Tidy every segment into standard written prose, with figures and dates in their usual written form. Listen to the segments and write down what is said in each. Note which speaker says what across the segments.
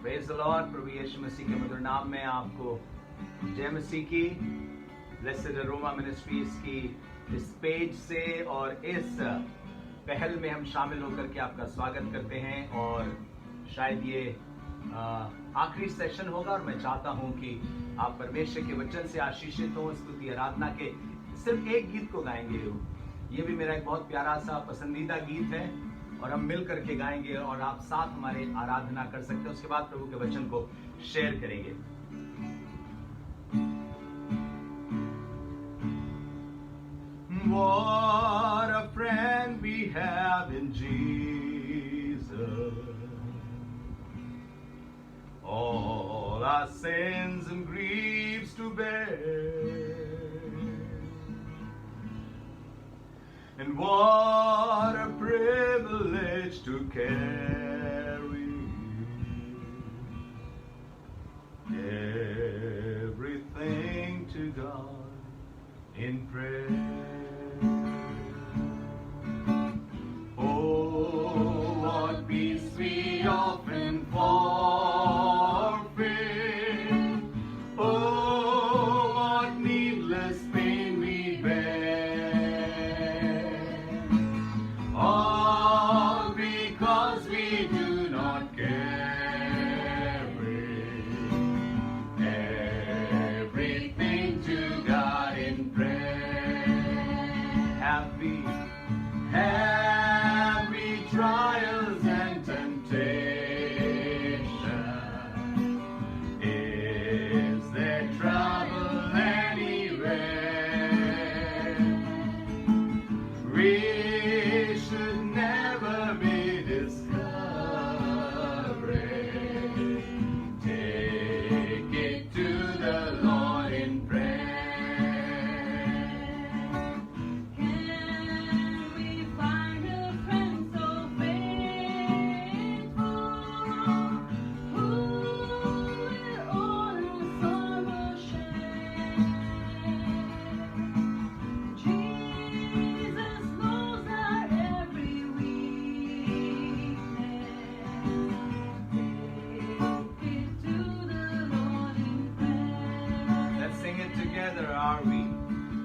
Speaker 1: Praise the lord. प्रभु यीशु मसीह के मधुर नाम में आपको जय मसीह की। ब्लेस्ड अरोमा मिनिस्ट्रीज की इस पेज से और इस पहल में हम शामिल होकर के आपका स्वागत करते हैं। और शायद ये आखिरी सेशन होगा और मैं चाहता हूं कि आप परमेश्वर के वचन से आशीषित हो। स्तुति आराधना के सिर्फ एक गीत को गाएंगे। ये भी मेरा एक बहुत प्यारा सा पसंदीदा गीत है और हम मिल करके गाएंगे और आप साथ हमारे आराधना कर सकते हैं। उसके बाद प्रभु के वचन को शेयर करेंगे। What a friend we have in Jesus. All our sins and griefs to bear. And what a privilege to carry everything to God in prayer. Oh, what peace we often forfeit. Oh, what needless pain we bear. All because we do not carry everything to God in prayer. Happy trials and temptation. Is there trouble anywhere? We should never be discouraged. Take it to the Lord in prayer.
Speaker 2: Can we find a friend so faithful, who will all our sorrow share? Jesus knows our every weakness. Take it to the Lord in prayer.
Speaker 1: Let's sing it together.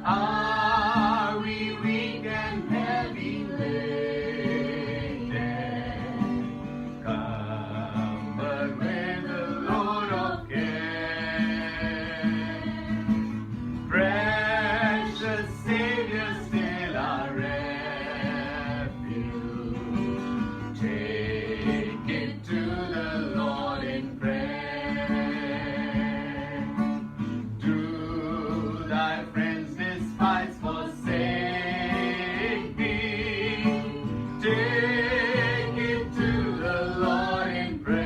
Speaker 1: Are we weak and heavy laden? Come, but with the load of care. Precious Savior, still our refuge. Take it to the Lord in prayer. Do thy friends despise, forsake thee? Take it to the Lord in prayer.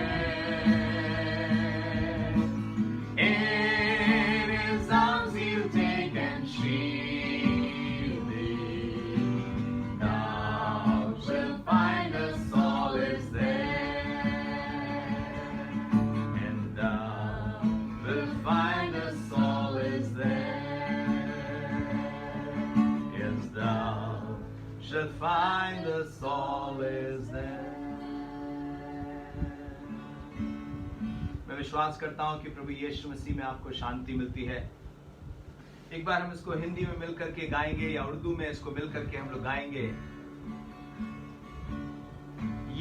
Speaker 1: In his arms he'll take and shield thee. Thou shalt find a solace there, and thou wilt find a solace there. Yes, thou shalt find a solace there. मैं विश्वास करता हूं कि प्रभु यीशु मसीह में आपको शांति मिलती है। एक बार हम इसको हिंदी में मिलकर के गाएंगे या उर्दू में इसको मिलकर के हम लोग गाएंगे।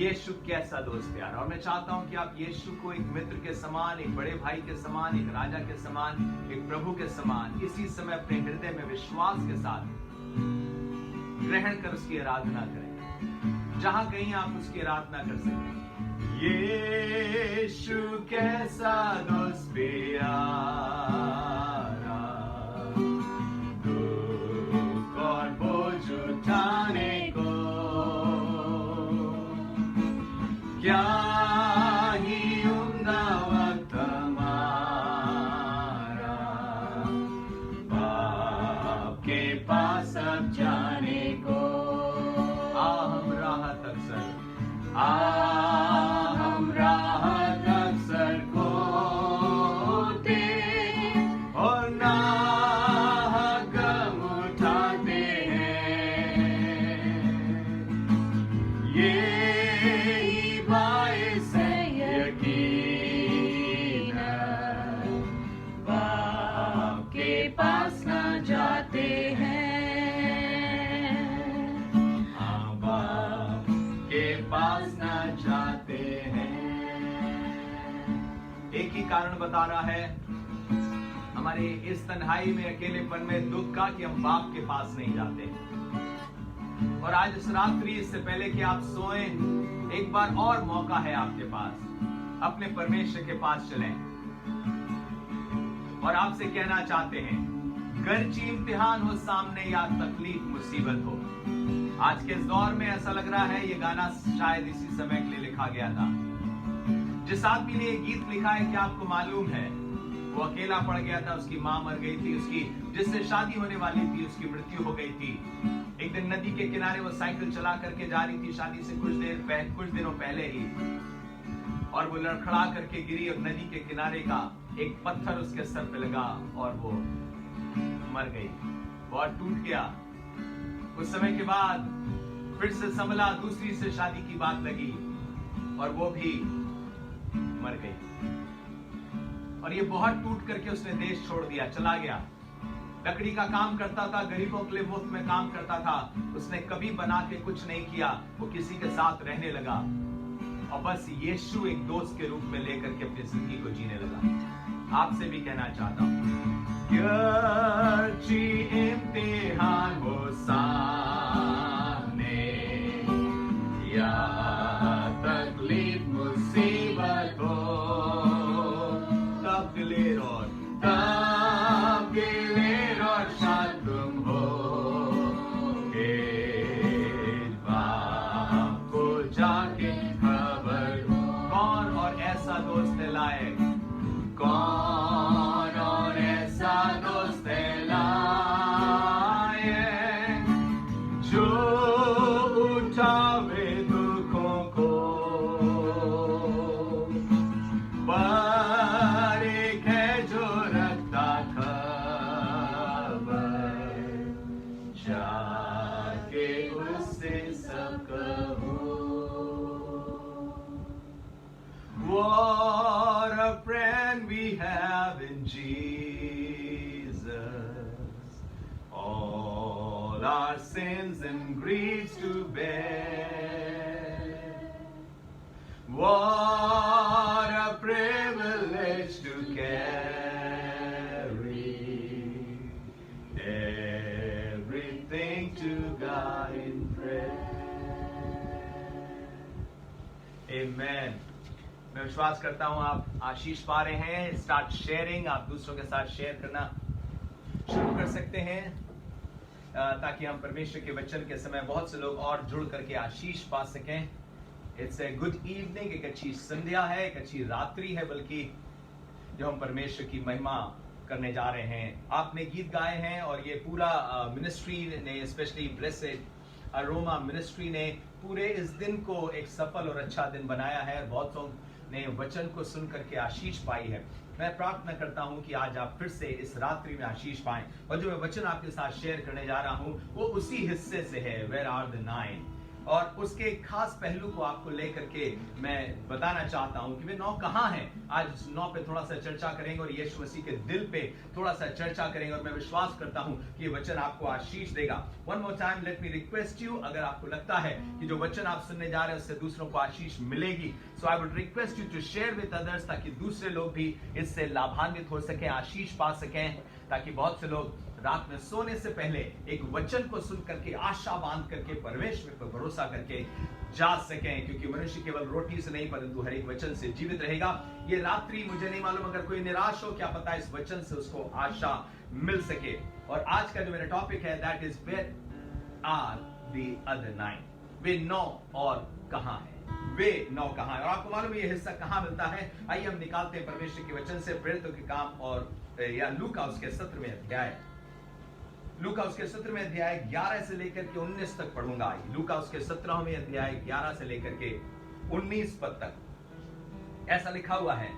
Speaker 1: यीशु कैसा दोस्त प्यार। और मैं चाहता हूं कि आप यीशु को एक मित्र के समान, एक बड़े भाई के समान, एक राजा के समान, एक प्रभु के समान इसी समय अपने हृदय में विश्वास के साथ ग्रहण कर उसकी आराधना करें। जहां कहीं आप उसकी आराधना कर सकते हैं। यीशु कैसा दोस्त प्यारा, दुख और बोझ उठाने को क्या ही उम्दा वक्त हमारा, बाप के पास अब जाने को। हम राहत अक्सर हम राहत अक्सर खोते और नाहक गम उठाते हैं। ये ही बाइस है यकीन एक ही कारण बता रहा है हमारे इस तन्हाई में, अकेलेपन में, दुख का, कि हम बाप के पास नहीं जाते। और आज इस रात्रि, इससे पहले कि आप सोएं, एक बार और मौका है आपके पास, अपने परमेश्वर के पास चलें। और आपसे कहना चाहते हैं, गर्ची इम्तिहान हो सामने या तकलीफ मुसीबत हो, आज के इस दौर में ऐसा लग रहा है ये गाना शायद इसी समय के लिए लिखा गया था। जिस आदमी ने ये गीत लिखा है, क्या आपको मालूम है, वो अकेला पड़ गया था, उसकी मां मर गई थी, उसकी जिससे शादी होने वाली थी उसकी मृत्यु हो गई थी। एक दिन नदी के किनारे वो साइकिल चला करके जा रही थी, शादी से कुछ दिनों पहले ही, और वो लड़खड़ा करके गिरी और नदी के किनारे का एक पत्थर उसके सर पे लगा और वो मर गई, बहुत टूट गया। कुछ समय के बाद फिर से संभला, दूसरी से शादी की बात लगी और वो भी मर गई। और ये बहुत टूट करके उसने देश छोड़ दिया, चला गया। लकड़ी का काम करता था, गरीबों के लिए मुफ्त में काम करता था, उसने कभी बना के कुछ नहीं किया, वो किसी के साथ रहने लगा और बस यीशु एक दोस्त के रूप में लेकर के अपनी जिंदगी को जीने लगा। आपसे भी कहना चाहता हूं, गर्ची इम्तिहान हो सामने या तकलीफ मुसीबत हो, तब दिलेर और शाद तुम हो के बाप को जाके खबर। कौन और ऐसा दोस्त लाए, कौन और ऐसा दोस्त लाए जो उठावे दुखों को, पर एक है जो रखता खबर, जाके उससे सब कहो। What a friend we have in Jesus, all our sins and griefs to bear. What a privilege to carry everything to God in prayer. Amen. मैं विश्वास करता हूं आप आशीष पा रहे हैं। स्टार्ट शेयरिंग, आप दूसरों के साथ शेयर करना शुरू कर सकते हैं ताकि हम परमेश्वर के वचन के समय बहुत से लोग और जुड़ करके आशीष पा सकें। इट्स ए गुड इवनिंग, एक अच्छी संध्या है, एक अच्छी रात्रि है, बल्कि जो हम परमेश्वर की महिमा करने जा रहे हैं। आपने गीत गाए हैं और ये पूरा मिनिस्ट्री ने, स्पेशली ब्लेसेड अरोमा मिनिस्ट्री ने पूरे इस दिन को एक सफल और अच्छा दिन बनाया है और बहुतों ने वचन को सुन करके आशीष पाई है। मैं प्रार्थना करता हूं कि आज आप फिर से इस रात्रि में आशीष पाएं। और जो मैं वचन आपके साथ शेयर करने जा रहा हूं वो उसी हिस्से से है, वेयर आर द नाइन, और उसके खास पहलू को आपको लेकर के मैं बताना चाहता हूं कि वे 9 कहां हैं। आज उस 9 पे थोड़ा सा चर्चा करेंगे और यीशु मसीह के दिल पे थोड़ा सा चर्चा करेंगे और मैं विश्वास करता हूं कि ये वचन आपको आशीष देगा। One more time let me request you, अगर आपको लगता है कि जो वचन आप सुनने जा रहे हैं उससे दूसरों को आशीष मिलेगी, so I would request you to share with others, ताकि दूसरे लोग भी इससे लाभान्वित हो सकें, आशीष पा सकें, ताकि बहुत से लोग रात में सोने से पहले एक वचन को सुन करके आशा बांध करके परमेश्वर पर भरोसा करके जा सकें, क्योंकि मनुष्य केवल रोटी से नहीं परंतु हर एक वचन से जीवित रहेगा। ये रात्रि मुझे नहीं मालूम, अगर कोई निराश हो, क्या पता इस वचन से उसको आशा मिल सके। और आज का जो मेरा टॉपिक है, that is where are the other 9, वे 9 और कहां है, वे 9 कहां है। और आपको मालूम है ये हिस्सा कहां मिलता है। आइए हम निकालते हैं परमेश्वर के वचन से प्रेरितों के काम और या लूका उसके 17वें अध्याय, लूका उसके 17वें अध्याय 11 से लेकर के 19 तक पढ़ूंगा। लूका उसके 17वें अध्याय 11 से लेकर के 19 पद तक ऐसा लिखा हुआ है।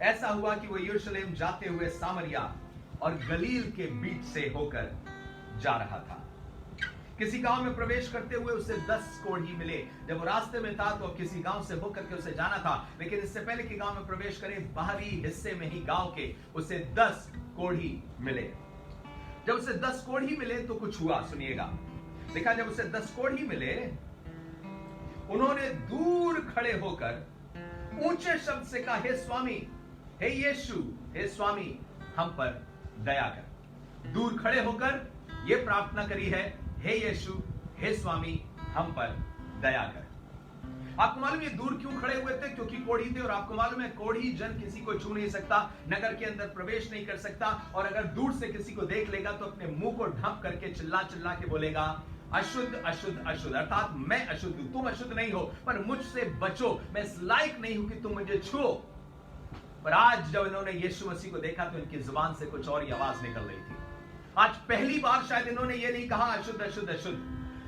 Speaker 1: ऐसा हुआ कि वो यरूशलेम जाते हुए सामरिया और गलील के बीच से होकर जा रहा था। किसी गांव में प्रवेश करते हुए उसे 10 कोढ़ी मिले। जब वो रास्ते में था तो किसी गांव से होकर के उसे जाना था, लेकिन इससे पहले कि गांव में प्रवेश करे, बाहरी हिस्से में ही गांव के उसे 10 कोढ़ी मिले। जब उसे 10 कोढ़ी मिले तो कुछ हुआ, सुनिएगा। देखा, जब उसे 10 कोढ़ी मिले, उन्होंने दूर खड़े होकर ऊंचे शब्द से कहा, हे स्वामी, हे यीशु, हे स्वामी, हम पर दया कर। दूर खड़े होकर यह प्रार्थना करी है, हे यीशु, हे स्वामी, हम पर दया कर। आपको मालूम ये दूर क्यों खड़े हुए थे? क्योंकि कोढ़ी थे, और आपको मालूम है कोढ़ी जन किसी को छू नहीं सकता, नगर के अंदर प्रवेश नहीं कर सकता, और अगर दूर से किसी को देख लेगा तो अपने मुंह को ढक करके चिल्ला चिल्ला के बोलेगा, अशुद्ध अशुद्ध अशुद्ध, अर्थात मैं अशुद्ध हूं, तुम अशुद्ध नहीं हो, पर मुझसे बचो, मैं इस लायक नहीं हूं कि तुम मुझे छुओ। पर आज जब इन्होंने यीशु मसीह को देखा तो इनकी जुबान से कुछ और ही आवाज निकल रही थी। आज पहली बार शायद इन्होंने ये नहीं कहा अशुद्ध अशुद्ध अशुद्ध,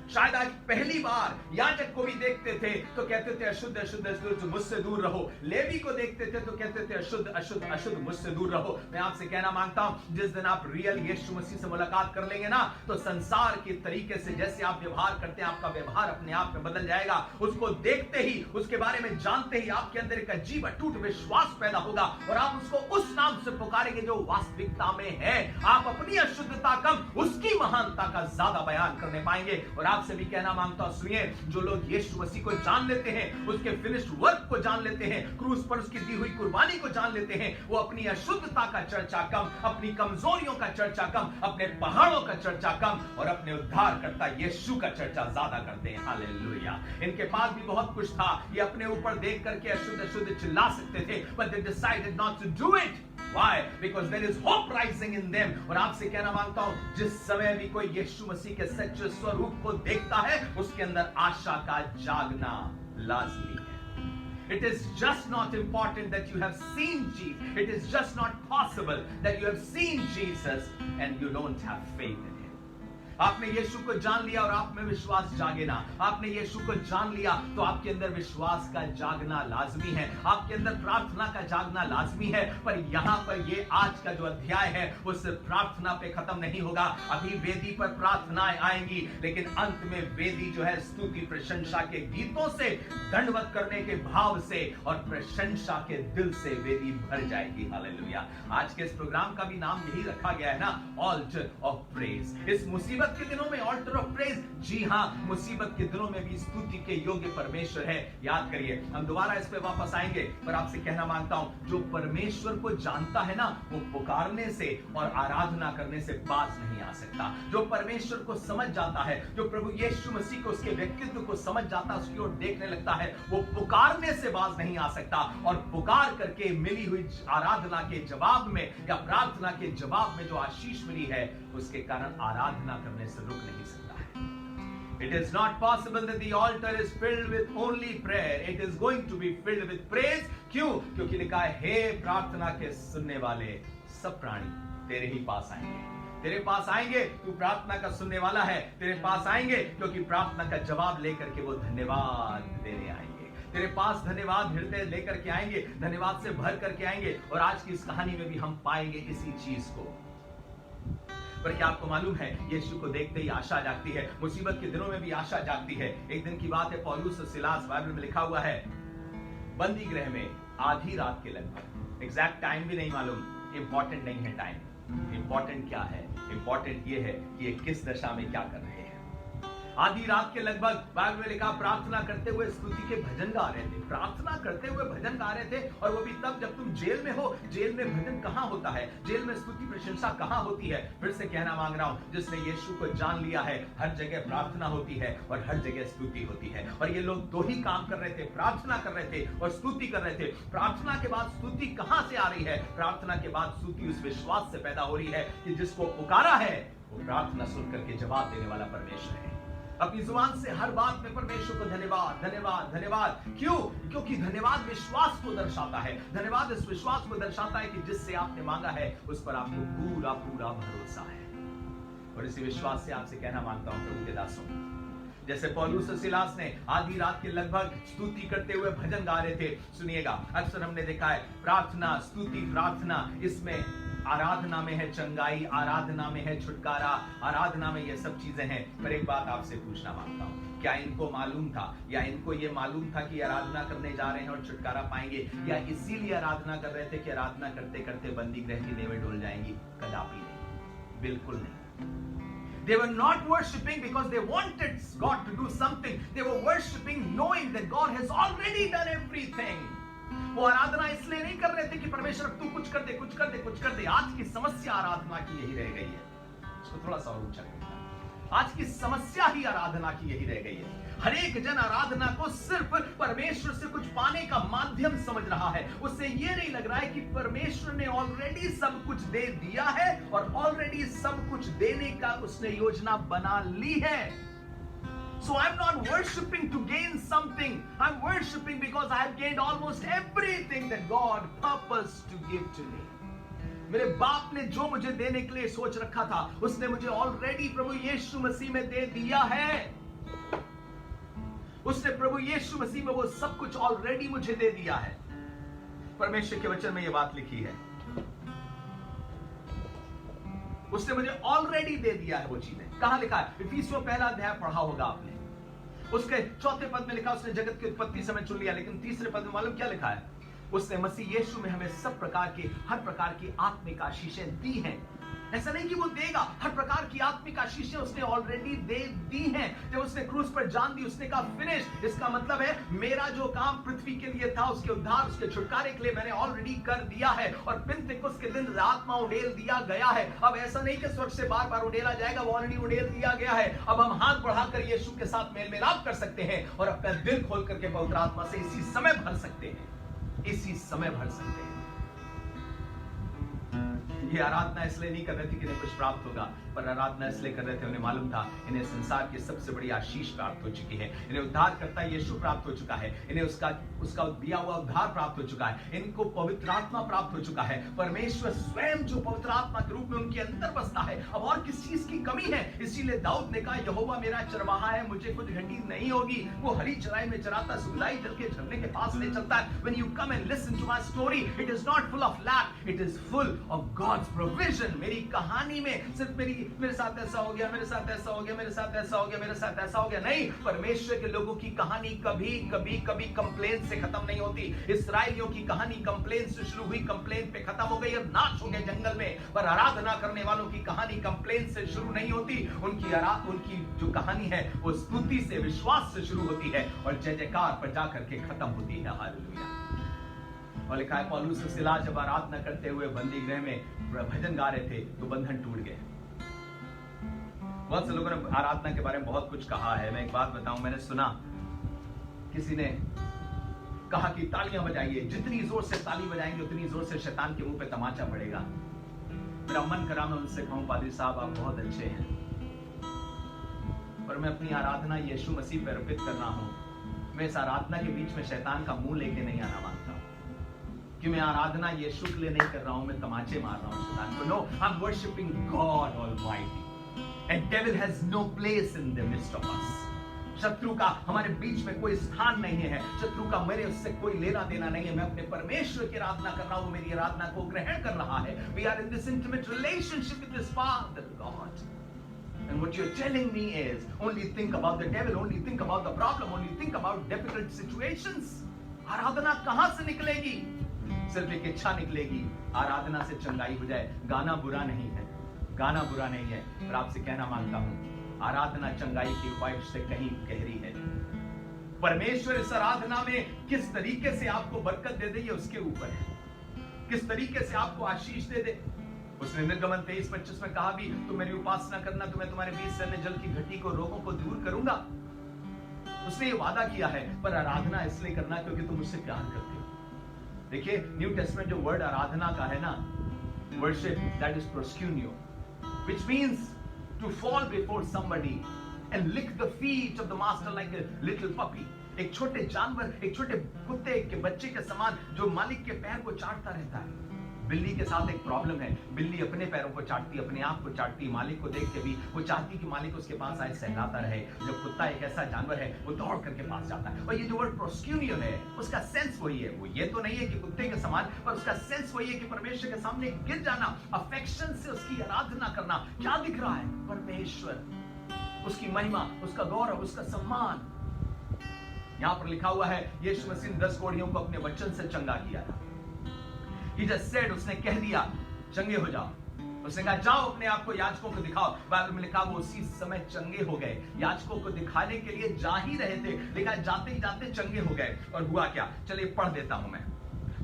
Speaker 1: शायद आज पहली बार याजक को भी देखते थे तो कहते थे अशुद्ध अशुद्ध अशुद्ध, मुझसे दूर रहो। लेवी को देखते थे तो कहते थे अशुद्ध अशुद्ध अशुद्ध, मुझसे दूर रहो। मैं आपसे कहना मांगता हूं, जिस दिन आप रियल यीशु मसीह से मुलाकात कर लेंगे ना, तो संसार के तरीके से जैसे आप व्यवहार करते हैं, आपका व्यवहार अपने आप में बदल जाएगा। उसको देखते ही, उसके बारे में जानते ही आपके अंदर एक अजीब अटूट विश्वास पैदा होगा, और आप उसको उस नाम से पुकारेंगे जो वास्तविकता में है। आप अपनी अशुद्धता कम, उसकी महानता का ज्यादा बयान करने पाएंगे। और आपसे भी कहना मांगता हूं, सुनिए, जो लोग यीशु मसीह को जान लेते हैं, उसके फिनिश्ड वर्क को जान लेते हैं, क्रूस पर उसकी दी हुई कुर्बानी को जान लेते हैं, वो अपनी अशुद्धता का चर्चा कम, अपनी कमजोरियों का चर्चा कम, अपने पहाड़ों का चर्चा कम, और अपने उद्धारकर्ता यीशु का चर्चा ज्यादा करते हैं। हालेलुया। इनके पास भी बहुत कुछ था, ये अपने ऊपर देख करके अशुद्ध अशुद्ध चिल्ला सकते थे, but they decided not to do it. Why? Because there is hope rising in them. और आपसे कहना मांगता हूं, जिस समय भी कोई यीशु मसीह के सच्चे स्वरूप को देखता है, उसके अंदर आशा का जागना लाजमी है। It is just not important that you have seen Jesus. It is just not possible that you have seen Jesus and you don't have faith in him. आपने यीशु को जान लिया और आप में विश्वास जागे ना। आपने यीशु को जान लिया तो आपके अंदर विश्वास का जागना लाजमी है, आपके अंदर प्रार्थना का जागना लाजमी है। पर यहां पर ये आज का जो अध्याय है वो सिर्फ प्रार्थना पे खत्म नहीं होगा। अभी वेदी पर प्रार्थनाएं आएंगी, लेकिन अंत में वेदी जो है स्तुति प्रशंसा के गीतों से, दंडवत करने के भाव से और प्रशंसा के दिल से वेदी भर जाएगी। हालेलुया। आज के इस प्रोग्राम का भी नाम यही रखा गया है ना, ऑल्टर ऑफ प्रेज। इस मुसीबत के दिनों में ऑल्टर ऑफ प्रेज, जी हां, मुसीबत के दिनों में भी स्तुति के योग्य परमेश्वर है। याद करिए, हम दोबारा इस पे वापस आएंगे, पर आपसे कहना मांगता हूं, जो परमेश्वर को जानता है ना, वो पुकारने से और आराधना करने से बाज नहीं आ सकता। जो परमेश्वर को समझ जाता है, जो प्रभु यीशु मसीह को, उसके व्यक्तित्व को समझ जाता है, उसकी ओर देखने लगता है, वो पुकारने से बाज नहीं आ सकता। और पुकार करके मिली हुई आराधना के जवाब में या प्रार्थना के जवाब में जो आशीष मिली है, उसके कारण आराधना करने से रुक नहीं सकता है। It is not possible that the altar is filled with only prayer. It is going to be filled with praise. क्यों? क्योंकि लिखा है, हे प्रार्थना के सुनने वाले सब प्राणी तेरे ही पास आएंगे। तेरे पास आएंगे, तू प्रार्थना का सुनने वाला है, तेरे पास आएंगे क्योंकि प्रार्थना का जवाब लेकर के वो धन्यवाद देने आएंगे। तेरे पास धन्यवाद हृदय लेकर के आएंगे, धन्यवाद से भर करके आएंगे। और आज की इस कहानी में भी हम पाएंगे इसी चीज को। पर क्या आपको मालूम है, यीशु को देखते ही आशा जागती है, मुसीबत के दिनों में भी आशा जागती है। एक दिन की बात है, पौलुस और सिलास, बाइबल में लिखा हुआ है, बंदी गृह में आधी रात के लगभग, एग्जैक्ट टाइम भी नहीं मालूम, इंपॉर्टेंट नहीं है टाइम, इंपॉर्टेंट क्या है, इंपॉर्टेंट ये है कि ये किस दशा में क्या कर रहे हैं। आधी रात के लगभग बाइबल में लिखा, प्रार्थना करते हुए स्तुति के भजन गा रहे थे। प्रार्थना करते हुए भजन गा रहे थे, और वो भी तब जब तुम जेल में हो। जेल में भजन कहां होता है, जेल में स्तुति प्रशंसा कहां होती है। फिर से कहना मांग रहा हूं, जिसने यीशु को जान लिया है, हर जगह प्रार्थना होती है और हर जगह स्तुति होती है। और ये लोग दो ही काम कर रहे थे, प्रार्थना कर रहे थे और स्तुति कर रहे थे। प्रार्थना के बाद स्तुति कहां से आ रही है? प्रार्थना के बाद स्तुति उस विश्वास से पैदा हो रही है कि जिसको पुकारा है वो प्रार्थना सुन करके जवाब देने वाला परमेश्वर है। अपनी जुबान से हर बात में परमेश्वर को धन्यवाद धन्यवाद धन्यवाद। क्यों? क्योंकि धन्यवाद विश्वास को दर्शाता है। धन्यवाद इस विश्वास को दर्शाता है कि जिससे आपने मांगा है उस पर आपको पूरा पूरा भरोसा है। और इसी विश्वास से आपसे कहना मांगता हूं, प्रभु के दासों, जैसे पौलुस और सिलास ने आधी रात के लगभग स्तुति करते हुए भजन गा रहे थे। सुनिएगा, अक्सर हमने देखा है प्रार्थना, स्तुति, प्रार्थना, इसमें आराधना में है चंगाई, आराधना में है छुटकारा, आराधना में ये सब चीजें हैं। पर एक बात आपसे पूछना मांगता हूं, क्या इनको मालूम था, या इनको ये मालूम था कि आराधना करने जा रहे हैं और छुटकारा पाएंगे, या इसीलिए आराधना कर रहे थे कि आराधना करते करते बंदी गृह की नेवें डोल जाएंगी? कदापि नहीं, बिल्कुल नहीं। They were not worshipping because they wanted God to do something. They were worshipping knowing that God has already done everything. वो आराधना इसलिए नहीं कर रहे थे कि परमेश्वर अब तू कुछ कर दे, कुछ कर दे, कुछ कर दे। आज की समस्या आराधना की यही रह गई है। इसको थोड़ा सा और ऊंचा करें। आज की समस्या ही आराधना की यही रह गई है। हर एक जन आराधना को सिर्फ परमेश्वर से कुछ पाने का माध्यम समझ रहा है। उससे ये नहीं लग रहा है कि परमेश्वर ने ऑलरेडी सब कुछ दे दिया है और ऑलरेडी सब कुछ देने का उसने योजना बना ली है। So I'm not worshiping to gain something. I'm worshiping because I have gained almost everything that God purposed to give to me. मेरे बाप ने जो मुझे देने के लिए सोच रखा था, उसने मुझे ऑलरेडी प्रभु यीशु मसीह में दे दिया है। उसने प्रभु यीशु मसीह में वो सब कुछ ऑलरेडी मुझे दे दिया है। परमेश्वर के वचन में ये बात लिखी है, उसने मुझे ऑलरेडी दे दिया है वो चीजें। कहां लिखा है? इफिसियों पहला अध्याय पढ़ा होगा आपने। उसके चौथे पद में लिखा, उसने जगत की उत्पत्ति समय चुन लिया। लेकिन तीसरे पद में मालूम क्या लिखा है? उसने मसीह यीशु में हमें सब प्रकार की, हर प्रकार की आत्मिक आशीषें दी हैं। ऐसा नहीं कि वो देगा, हर प्रकार की आत्मिक आशीषें उसने ऑलरेडी दे दी हैं। जब उसने क्रूस पर जान दी, उसने कहा फिनिश। इसका मतलब है मेरा जो काम पृथ्वी के लिए था, उसके उद्धार, उसके छुटकारे के लिए मैंने ऑलरेडी कर दिया है। और पिन्तेकुस्त के दिन आत्मा उड़ेल दिया गया है। अब ऐसा नहीं कि स्वर्ग से बार बार उड़ेला जाएगा, वो ऑलरेडी उड़ेल दिया गया है। अब हम हाथ बढ़ाकर यीशु के साथ मेल मिलाप कर सकते हैं और अपना दिल खोल करके पवित्र आत्मा से इसी समय भर सकते हैं, इसी समय भर सकते हैं। ये आराधना इसलिए नहीं कर रहे थे कि इन्हें कुछ प्राप्त होगा, पर आराधना इसलिए कर रहे थे, उन्हें मालूम था इन्हें संसार की सबसे बड़ी आशीष प्राप्त हो चुकी है। इन्हें उद्धार करता यीशु प्राप्त हो चुका है। इन्हें उसका दिया हुआ उद्धार प्राप्त हो चुका है। इनको पवित्र आत्मा प्राप्त हो चुका है। परमेश्वर स्वयं जो पवित्र आत्मा के रूप में उनके अंदर बसता है। अब और किस चीज की कमी है? इसीलिए दाऊद ने कहा, यहोवा मेरा चरवाहा है, मुझे कुछ घटी नहीं होगी। वो हरी चराई में चराता, सुखदाई जल के झरने के पास ले चलता है। When you come and listen to my story, it is not full of lack, it is full of God's provision। मेरी कहानी में सिर्फ मेरे साथ ऐसा हो गया, मेरे साथ ऐसा हो गया, मेरे साथ ऐसा हो गया, मेरे साथ ऐसा हो गया, नहीं। परमेश्वर के लोगों की कहानी कभी कभी कभी कंप्लेन से खत्म नहीं होती। इस्राएलियों की कहानी कंप्लेन से शुरू हुई, कंप्लेन पे खत्म हो गई और नाश हो गए जंगल में। पर आराधना करने वालों की कहानी कंप्लेन से शुरू नहीं होती। उनकी जो कहानी है वो स्तुति से, विश्वास से शुरू होती है और जय जयकार पर जाकर के खत्म होती है। हालेलुया। और लिखा है, पौलुस और सिला जब आराधना करते हुए बंदी गृह में भजन गा रहे थे तो बंधन टूट गए। बहुत से लोगों ने आराधना के बारे में बहुत कुछ कहा है। मैं एक बात बताऊं, मैंने सुना किसी ने कहा कि तालियां बजाइए, जितनी जोर से ताली बजाएंगे उतनी जोर से शैतान के मुंह पे तमाचा पड़ेगा। मेरा मन करा मैं उनसे कहूं, पादरी साहब आप बहुत अच्छे हैं, पर मैं अपनी आराधना यीशु मसीह पर अर्पित कर रहा हूं। मैं इस आराधना के बीच में शैतान का मुंह लेके नहीं आना मांगता कि मैं आराधना यीशु के लिए नहीं कर रहा हूं, मैं तमाचे मार रहा हूं शैतान को। No, I am worshipping God almighty and devil has no place in the midst of us. शत्रु का हमारे बीच में कोई स्थान नहीं है। शत्रु का मेरे उससे कोई लेना देना नहीं है। मैं अपने परमेश्वर की आराधना कर रहा हूं, मेरी आराधना को ग्रहण कर रहा है। We are in this intimate relationship with this father God. And what you're telling me is only think about the devil, only think about the problem, only think about difficult situations. आराधना कहां से निकलेगी? सिर्फ एक इच्छा निकलेगी, आराधना से चंगाई हो जाए। गाना बुरा नहीं है, गाना बुरा नहीं है, पर आपसे कहना मांगता हूं, आराधना चंगाई की ख्वाहिश से कहीं गहरी है। परमेश्वर इस आराधना में किस तरीके से आपको बरकत दे दे ये उसके ऊपर है, किस तरीके से आपको आशीष दे दे। उसने निर्गमन 23-25 में कहा भी, तुम मेरी उपासना करना तो मैं तुम्हारे बीच से जल की घटी को, रोगों को दूर करूंगा। उसने ये वादा किया है, पर आराधना इसलिए करना क्योंकि तुम मुझसे प्यार करते हो। देखिए न्यू टेस्टमेंट जो वर्ड आराधना का है ना, worship, that is proskuneo, which means to fall before somebody and lick the feet of the master like a little puppy. एक छोटे जानवर, एक छोटे कुत्ते के बच्चे के समान जो मालिक के पैर को चाटता रहता है। बिल्ली के साथ एक प्रॉब्लम है, बिल्ली अपने पैरों को चाटती, अपने आप को चाटती, मालिक को देख के भी वो चाहती कि मालिक उसके पास आए, सहलाता रहे। जब कुत्ता एक ऐसा जानवर है, वो दौड़ करके पास जाता है। और ये जो वर्ड प्रोस्क्यूनियन है, उसका सेंस वही है। वो ये तो नहीं है कि कुत्ते के समान, पर उसका सेंस वही है कि परमेश्वर के सामने गिर जाना, अफेक्शन से उसकी आराधना करना। क्या दिख रहा है? परमेश्वर, उसकी महिमा, उसका गौरव, उसका सम्मान। यहां पर लिखा हुआ है, यीशु मसीह ने 10 कोढ़ियों को अपने वचन से चंगा किया था। He just said, उसने कह दिया चंगे हो जाओ। उसने कहा जाओ अपने आप को याजकों को दिखाओ। बाइबल में लिखा वो उसी समय चंगे हो गए। याजकों को दिखाने के लिए जा ही रहे थे, लिखा जाते ही जाते चंगे हो गए। और हुआ क्या? चलिए पढ़ देता हूं मैं।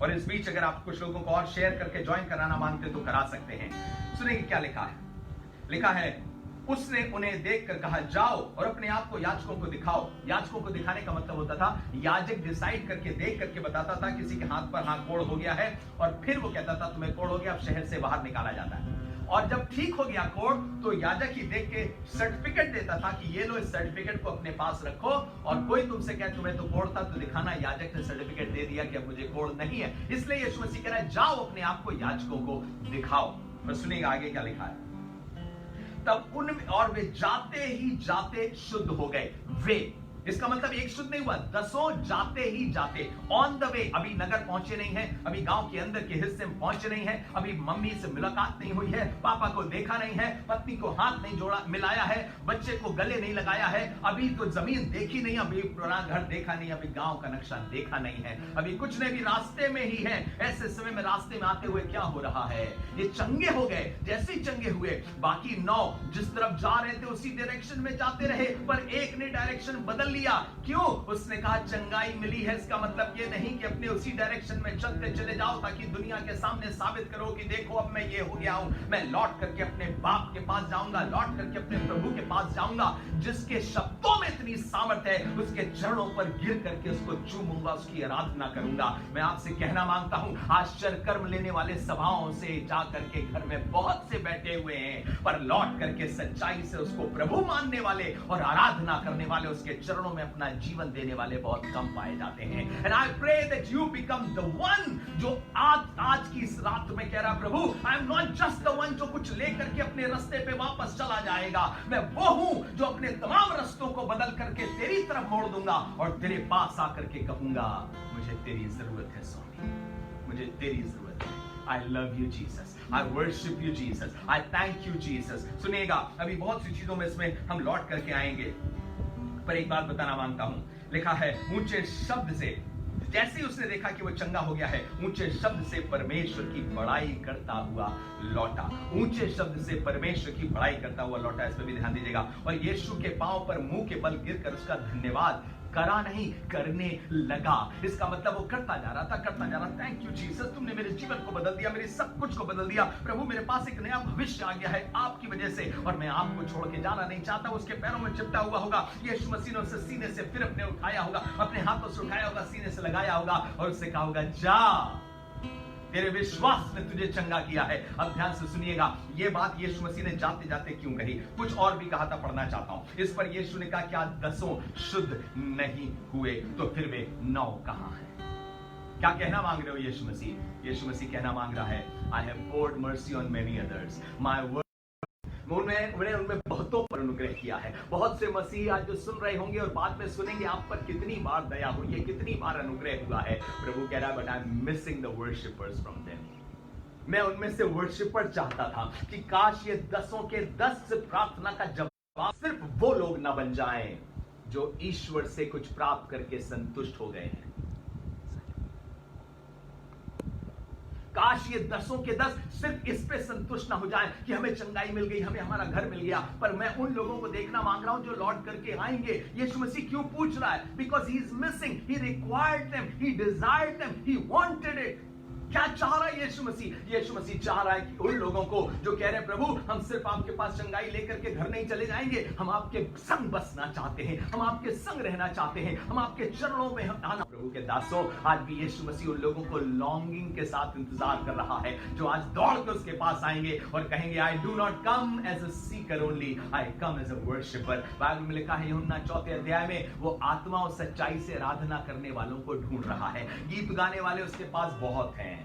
Speaker 1: और इस बीच अगर आप कुछ लोगों को और शेयर करके ज्वाइन कराना मांगते तो करा सकते हैं। सुनिए क्या लिखा है। लिखा है, उसने उन्हें देखकर कहा, जाओ और अपने आप को याजकों को दिखाओ। याजकों को दिखाने का मतलब होता था, याजक डिसाइड करके देख करके बताता था किसी के हाथ पर हाँ कोढ़ हो गया है, और फिर वो कहता था तुम्हें कोढ़ हो गया, अब शहर से बाहर निकाला जाता है। और जब ठीक हो गया कोढ़ तो याजक ही देख के सर्टिफिकेट देता था कि ये लो, इस सर्टिफिकेट को अपने पास रखो, और कोई तुमसे कहे तुम्हें तो कोढ़ था तो दिखाना, याजक ने सर्टिफिकेट दे दिया कि अब मुझे कोढ़ नहीं है। इसलिए यीशु मसीह कह रहा है, जाओ अपने आप को याजकों को दिखाओ। और सुनिएगा आगे क्या लिखा है। तब उनमें और वे जाते ही जाते शुद्ध हो गए। वे, इसका मतलब एक शुद्ध नहीं हुआ, दसों जाते ही जाते, ऑन द वे। अभी नगर पहुंचे नहीं है, अभी गांव के अंदर के हिस्से में पहुंचे नहीं है, अभी मम्मी से मुलाकात नहीं हुई है, पापा को देखा नहीं है, पत्नी को हाथ नहीं जोड़ा मिलाया है, बच्चे को गले नहीं लगाया है, अभी तो जमीन देखी नहीं, अभी पुराना घर देखा नहीं, अभी गांव का नक्शा देखा नहीं है, अभी कुछ नहीं, भी रास्ते में ही है। ऐसे समय में रास्ते में आते हुए क्या हो रहा है, ये चंगे हो गए। जैसे ही चंगे हुए, बाकी 9 जिस तरफ जा रहे थे उसी डायरेक्शन में जाते रहे, पर एक ने डायरेक्शन बदल लिया। क्यों? उसने कहा चंगाई मिली है। इसका मतलब ये नहीं कि अपने उसी डायरेक्शन में चलते चले जाओ ताकि दुनिया के सामने साबित करो कि देखो अब मैं ये हो गया हूं, मैं लौट करके अपने बाप के पास जाऊंगा, लौट करके अपने प्रभु के पास जाऊंगा, जिसके शब्दों में इतनी सामर्थ है, उसके चरणों पर गिर करके उसको चूमूंगा, उसकी आराधना करूंगा। मैं आपसे कहना मांगता हूं, आश्चर्य कर्म लेने वाले सभाओं से जा करके घर में बहुत से बैठे हुए हैं, पर लौट करके सच्चाई से उसको प्रभु मानने वाले और आराधना करने वाले, उसके चरणों में अपना जीवन देने वाले बहुत कम पाए जाते हैं। And I pray that you become the one जो आज की इस रात में कह रहा, प्रभु I am not just the one जो कुछ लेकर के अपने रास्ते पे वापस चला जाएगा, मैं वो हूं जो अपने तमाम रास्तों को बदल करके तेरी तरफ मोड़ दूंगा और तेरे पास आकर के कहूंगा, मुझे तेरी जरूरत है स्वामी, मुझे तेरी जरूरत है। I love you Jesus, I worship you Jesus, I thank you Jesus। सुनिएगा, अभी बहुत सी चीजों में इसमें हम लौट करके आएंगे, पर एक बात बताना मांगता हूं। लिखा है, ऊंचे शब्द से, जैसे ही उसने देखा कि वो चंगा हो गया है, ऊंचे शब्द से परमेश्वर की बड़ाई करता हुआ लौटा। ऊंचे शब्द से परमेश्वर की बड़ाई करता हुआ लौटा, इस पर भी ध्यान दीजिएगा। और यीशु के पांव पर मुंह के बल गिरकर उसका धन्यवाद करा नहीं, करने लगा। इसका मतलब वो करता जा रहा था, करता जा रहा। थैंक यू जीसस, तुमने मेरे जीवन को बदल दिया, मेरे सब कुछ को बदल दिया। प्रभु मेरे पास एक नया भविष्य आ गया है आपकी वजह से, और मैं आपको छोड़ के जाना नहीं चाहता। उसके पैरों में चिपटा हुआ होगा, यीशु मसीह ने उसे सीने से फिर अपने उठाया होगा, अपने हाथों से उठाया होगा, सीने से लगाया होगा और उससे कहा होगा, जा, तेरे विश्वास ने तुझे चंगा किया है। अब ध्यान से सुनिएगा, ये बात यीशु मसीह ने जाते जाते क्यों कही, कुछ और भी कहा था, पढ़ना चाहता हूं। इस पर यीशु ने कहा, क्या 10 शुद्ध नहीं हुए तो फिर वे 9 कहां हैं? क्या कहना मांग रहे हो यीशु मसीह? यीशु मसीह कहना मांग रहा है, I have poured mercy on many others, my word उन्हें बहुतों पर अनुग्रह किया है। बहुत से मसीह आज जो सुन रहे होंगे और बाद में सुनेंगे, आप पर कितनी बार दया हुई है, कितनी बार अनुग्रह हुआ है। प्रभु कह रहा है, but I am missing the worshippers from them. मैं उनमें से वर्शिपर चाहता था कि काश ये 10 के 10 प्रार्थना का जवाब सिर्फ वो लोग ना बन जाएं जो ईश्वर से कुछ प्राप्त करके संतुष्ट हो गए हैं। काश ये 10 के 10 सिर्फ इस पे संतुष्ट ना हो जाए कि हमें चंगाई मिल गई, हमें हमारा घर मिल गया, पर मैं उन लोगों को देखना मांग रहा हूं जो लौट करके आएंगे। यीशु मसीह क्यों पूछ रहा है? Because he is missing, he required them, he desired them, he wanted it. क्या चाह रहा है यीशु मसीह? यीशु मसीह चाह रहा है कि उन लोगों को जो कह रहे हैं, प्रभु हम सिर्फ आपके पास चंगाई लेकर के घर नहीं चले जाएंगे, हम आपके संग बसना चाहते हैं, हम आपके संग रहना चाहते हैं, हम आपके चरणों में आना। प्रभु के दासों, आज भी यीशु मसीह उन लोगों को लॉन्गिंग के साथ इंतजार कर रहा है जो आज दौड़ के उसके पास आएंगे और कहेंगे, I do not come as a seeker only, I come as a worshipper. Bible में लिखा है यूहन्ना 4 अध्याय में, वो आत्मा और सच्चाई से आराधना करने वालों को ढूंढ रहा है। गीत गाने वाले उसके पास बहुत हैं,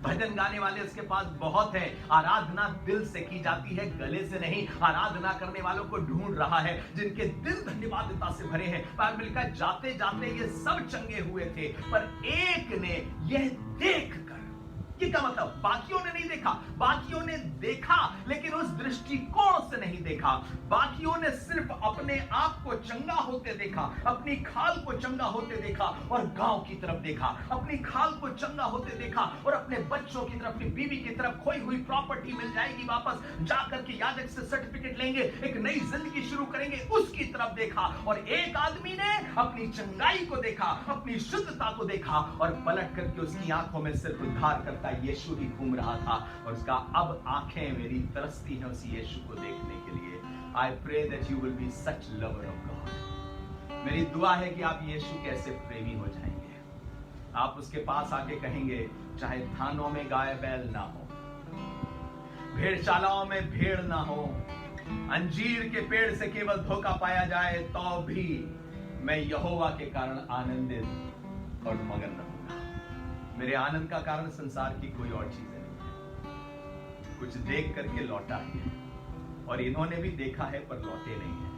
Speaker 1: भजन गाने वाले उसके पास बहुत है। आराधना दिल से की जाती है, गले से नहीं। आराधना करने वालों को ढूंढ रहा है जिनके दिल धन्यवादिता से भरे हैं। बाइबल का जाते जाते ये सब चंगे हुए थे, पर एक ने यह देखकर, क्या मतलब? बाकियों ने नहीं देखा, बाकियों ने देखा, लेकिन उस दृष्टिकोण से नहीं देखा। बाकियों ने सिर्फ अपने आप को चंगा होते देखा, अपनी खाल को चंगा होते देखा और गांव की तरफ देखा, अपनी खाल को चंगा होते देखा और अपने बच्चों की तरफ, अपनी बीवी की तरफ, खोई हुई प्रॉपर्टी मिल जाएगी, वापस जाकर के याजक से सर्टिफिकेट लेंगे, एक नई जिंदगी शुरू करेंगे, उसकी तरफ देखा। और एक आदमी ने अपनी चंगाई को देखा, अपनी शुद्धता को देखा और पलट करके उसकी आंखों में सिर्फ उद्धार करता यीशु ही घूम रहा था और उसका अब आंखें मेरी तरसती हैं उस यीशु को देखने के लिए। I pray that you will be such lover of God। मेरी दुआ है कि आप यीशु के ऐसे प्रेमी हो जाएंगे। आप उसके पास आके कहेंगे, चाहे थानों में गाय बैल ना हो, भेड़शालाओं में भेड़ ना हो, अंजीर के पेड़ से केवल धोखा पाया जाए, तो भी मैं यहोवा के कारण आनंदित और मगन रहूंगा। मेरे आनंद का कारण संसार की कोई और चीजें नहीं है। कुछ देख करके लौटा है और इन्होंने भी देखा है पर लौटे नहीं है।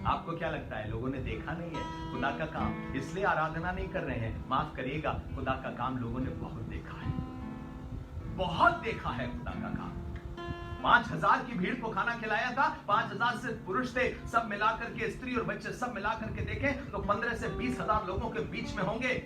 Speaker 1: आपको क्या लगता है, लोगों ने देखा नहीं है खुदा का काम, इसलिए आराधना नहीं कर रहे हैं? माफ करिएगा, खुदा का काम लोगों ने बहुत देखा है, बहुत देखा है खुदा का काम। 5000 की भीड़ को खाना खिलाया था, 5000 से पुरुष थे, सब मिलाकर के, स्त्री और बच्चे सब मिलाकर के देखें तो 15 से 20,000 लोगों के बीच में होंगे।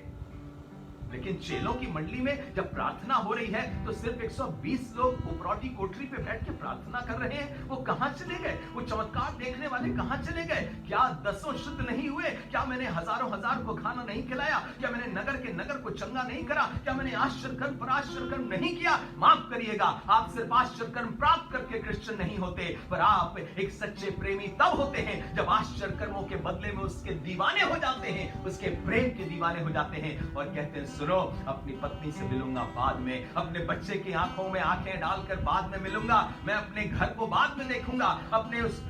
Speaker 1: लेकिन चेलों की मंडली में जब प्रार्थना हो रही है तो सिर्फ 120 लोग उपरौठी कोठरी पे बैठ के प्रार्थना कर रहे हैं। वो कहां चले गए? वो चमत्कार देखने वाले कहां चले गए? क्या दसों शुद्ध नहीं हुए? क्या मैंने हजारों हजार को खाना नहीं खिलाया? क्या मैंने नगर के नगर को चंगा नहीं करा? क्या मैंने आश्चर्य कर्म पर आश्चर्य कर्म नहीं किया? माफ करिएगा, आप सिर्फ आश्चर्य कर्म प्राप्त करके क्रिश्चियन नहीं होते, पर आप एक सच्चे प्रेमी तब होते हैं जब आश्चर्य कर्मों के बदले में उसके दीवाने हो जाते हैं, उसके प्रेम के दीवाने हो जाते हैं और कहते हैं, सुनो, अपनी पत्नी से मिलूंगा बाद में, अपने बच्चे की आंखों में आंखें डालकर बाद में मिलूंगा, मैं अपने घर को बाद में देखूंगा, अपने उस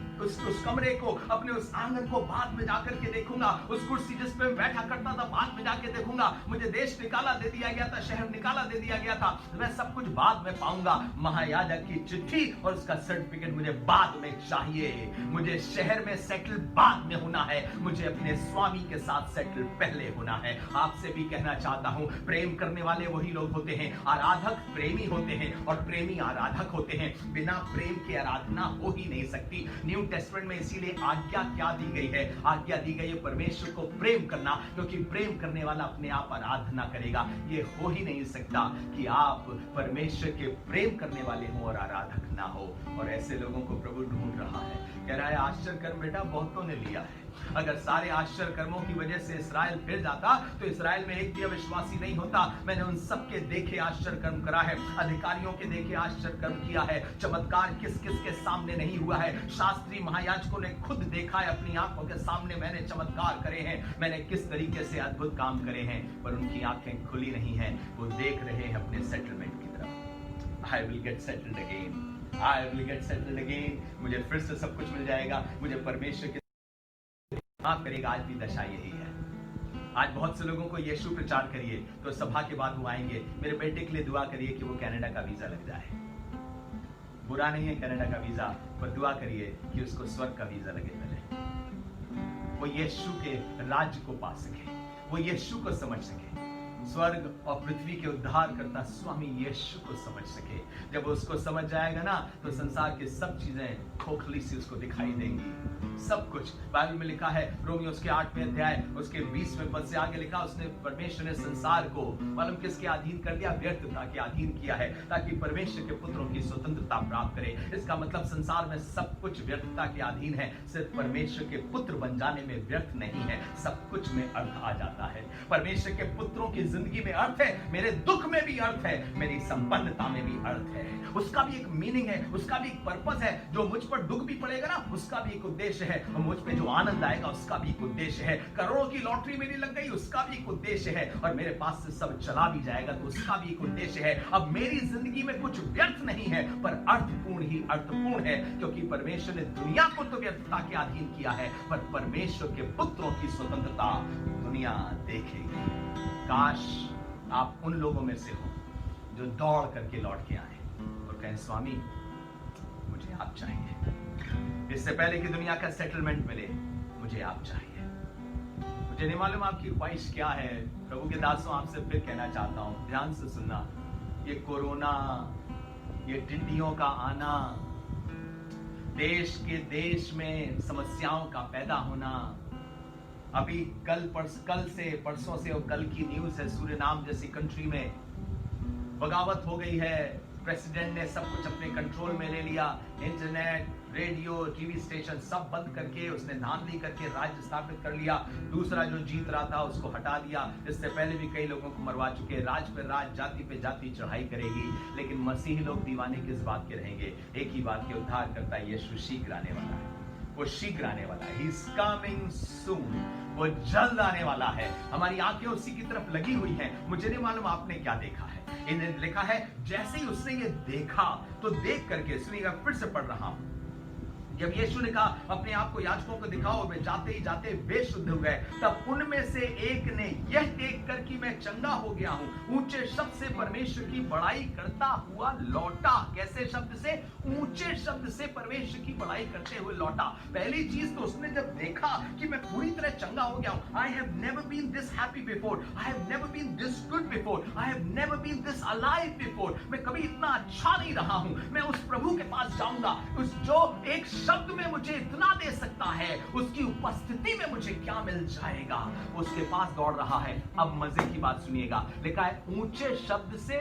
Speaker 1: कमरे को, अपने उस आंगन को बाद में जाकर के देखूंगा, उस कुर्सी जिस पे मैं बैठा करता था बाद में जाके देखूंगा, मुझे देश निकाला दे दिया गया था, शहर निकाला दे दिया गया था, मैं सब कुछ बाद में पाऊंगा। महायाजक की चिट्ठी और उसका सर्टिफिकेट मुझे बाद में चाहिए। मुझे शहर में सेटल बाद में होना है, मुझे अपने स्वामी के साथ सेटल पहले होना है। आपसे भी कहना चाहता हूं, प्रेम करने वाले वही लोग होते हैं, आराधक प्रेमी होते हैं और प्रेमी आराधक होते हैं। बिना प्रेम के आराधना हो ही नहीं सकती। न्यू टेस्टमेंट में इसीलिए आज्ञा क्या दी गई है? आज्ञा दी गई है परमेश्वर को प्रेम करना, क्योंकि प्रेम करने वाला अपने आप आराधना करेगा। ये हो ही नहीं सकता कि आप परमेश्वर के प्रेम करने वाले हो और आराधक ना हो। और ऐसे लोगों को प्रभु ढूंढ रहा है, कह रहा है, आश्चर्य कर्म बेटा बहुतों ने लिया है। अगर सारे आश्चर्य कर्मों की वजह से इस्राएल फिर जाता तो इस्राएल में एक भी अविश्वासी नहीं होता। मैंने उन सबके देखे आश्चर्य कर्म करा है, अधिकारियों के देखे आश्चर्य कर्म किया है। चमत्कार किस किस के सामने नहीं हुआ है? शास्त्री महायाजकों ने खुद देखा है, अपनी आंखों के सामने मैंने चमत्कार करे हैं, मैंने किस तरीके से अद्भुत काम करे हैं, पर उनकी आंखें खुली नहीं है। वो देख रहे हैं अपने सेटलमेंट की तरफ। I will get settled again, I will get settled again, मुझे फिर से सब कुछ मिल जाएगा, मुझे परमेश्वर के माफ करेगा। आज भी दशा यही है। आज बहुत से लोगों को यीशु प्रचार करिए तो सभा के बाद वो आएंगे, मेरे बेटे के लिए दुआ करिए कि वो कनाडा का वीजा लग जाए। बुरा नहीं है कनाडा का वीजा, पर दुआ करिए कि उसको स्वर्ग का वीजा लगे पहले, वो यीशु के राज्य को पा सके, वो यीशु को समझ सके, स्वर्ग और पृथ्वी के उद्धार करता स्वामी यीशु को समझ सके। जब वो उसको समझ जाएगा ना तो संसार की सब चीजें खोखली सी उसको दिखाई देंगी। सब कुछ बाइबल में लिखा है, रोमियो उसके 8वें अध्याय उसके 20वें पद से आगे लिखा, उसने परमेश्वर ने संसार को मालूम किसके अधीन कर दिया? व्यर्थता के अधीन किया है, ताकि परमेश्वर के पुत्रों की स्वतंत्रता प्राप्त करे। इसका मतलब संसार में सब कुछ व्यर्थता के अधीन है, सिर्फ परमेश्वर के पुत्र बन जाने में व्यर्थ नहीं है, सब कुछ में अर्थ आ जाता है। परमेश्वर के पुत्रों की जिंदगी में अर्थ है, मेरे दुख में भी अर्थ है, मेरी संपन्नता में भी अर्थ है। उसका भी एक मीनिंग है, उसका भी एक पर्पस है। जो मुझ पर दुख भी पड़ेगा ना, उसका भी एक उद्देश्य है, और मुझ पे जो आनंद आएगा उसका भी एक उद्देश्य है। करोड़ों की लॉटरी मेरी लग गई, उसका भी एक उद्देश्य है, और मेरे पास से सब चला भी जाएगा तो उसका भी एक उद्देश्य है। अब मेरी जिंदगी में कुछ व्यर्थ नहीं है, पर अर्थपूर्ण ही अर्थपूर्ण है, क्योंकि परमेश्वर ने दुनिया को तो व्यर्थता के अधीन किया है, पर परमेश्वर के पुत्रों की स्वतंत्रता दुनिया देखेगी। काश आप उन लोगों में से हो जो दौड़ करके लौट के आए और कहें, स्वामी मुझे आप चाहिए, इससे पहले कि दुनिया का सेटलमेंट मिले मुझे आप चाहिए। मुझे नहीं मालूम आपकी ख्वाहिश क्या है। प्रभु के दासों, आपसे फिर कहना चाहता हूं, ध्यान से सुनना। ये कोरोना, ये टिड्डियों का आना, देश के देश में समस्याओं का पैदा होना। अभी कल से परसों से और कल की न्यूज़ है, सूरीनाम जैसी कंट्री में बगावत हो गई है। प्रेसिडेंट ने सब कुछ अपने कंट्रोल में ले लिया, इंटरनेट, रेडियो, टीवी स्टेशन सब बंद करके उसने धांधली करके राज्य स्थापित कर लिया। दूसरा जो जीत रहा था उसको हटा दिया। इससे पहले भी कई लोगों को मरवा चुके। राज पे राज, जाति पे जाति चढ़ाई करेगी, लेकिन मसीही लोग दीवाने किस बात के रहेंगे? एक ही बात के, उद्धार करता यीशु शीघ्र आने वाला है। वो शीघ्र आने वाला है। He's coming soon. वो जल्द आने वाला है। हमारी आंखें उसी की तरफ लगी हुई हैं। मुझे नहीं मालूम आपने क्या देखा है। इन्हें लिखा है, जैसे ही उसने ये देखा तो देख करके, सुनिएगा, फिर से पढ़ रहा हूं। जब यीशु ने कहा अपने आप को याजकों को दिखाओ, वे जाते ही जाते वे शुद्ध हो गए। तब उनमें से एक ने यह देखकर कि मैं चंगा हो गया हूं, ऊंचे शब्द से परमेश्वर की बड़ाई करता हुआ लौटा। कैसे शब्द से? ऊंचे शब्द से परमेश्वर की बड़ाई करते हुए लौटा। पहली चीज तो उसने जब देखा कि मैं पूरी तरह चंगा हो गया हूं, I have never been this happy before, I have never been this good before, I have never been this alive before. मैं कभी इतना अच्छा नहीं रहा हूं। मैं उस प्रभु के पास जाऊंगा, उस जो एक शब्द में मुझे इतना दे सकता है, उसकी उपस्थिति में मुझे क्या मिल जाएगा। उसके पास दौड़ रहा है। अब मजे की बात सुनिएगा, लिखा है ऊंचे शब्द से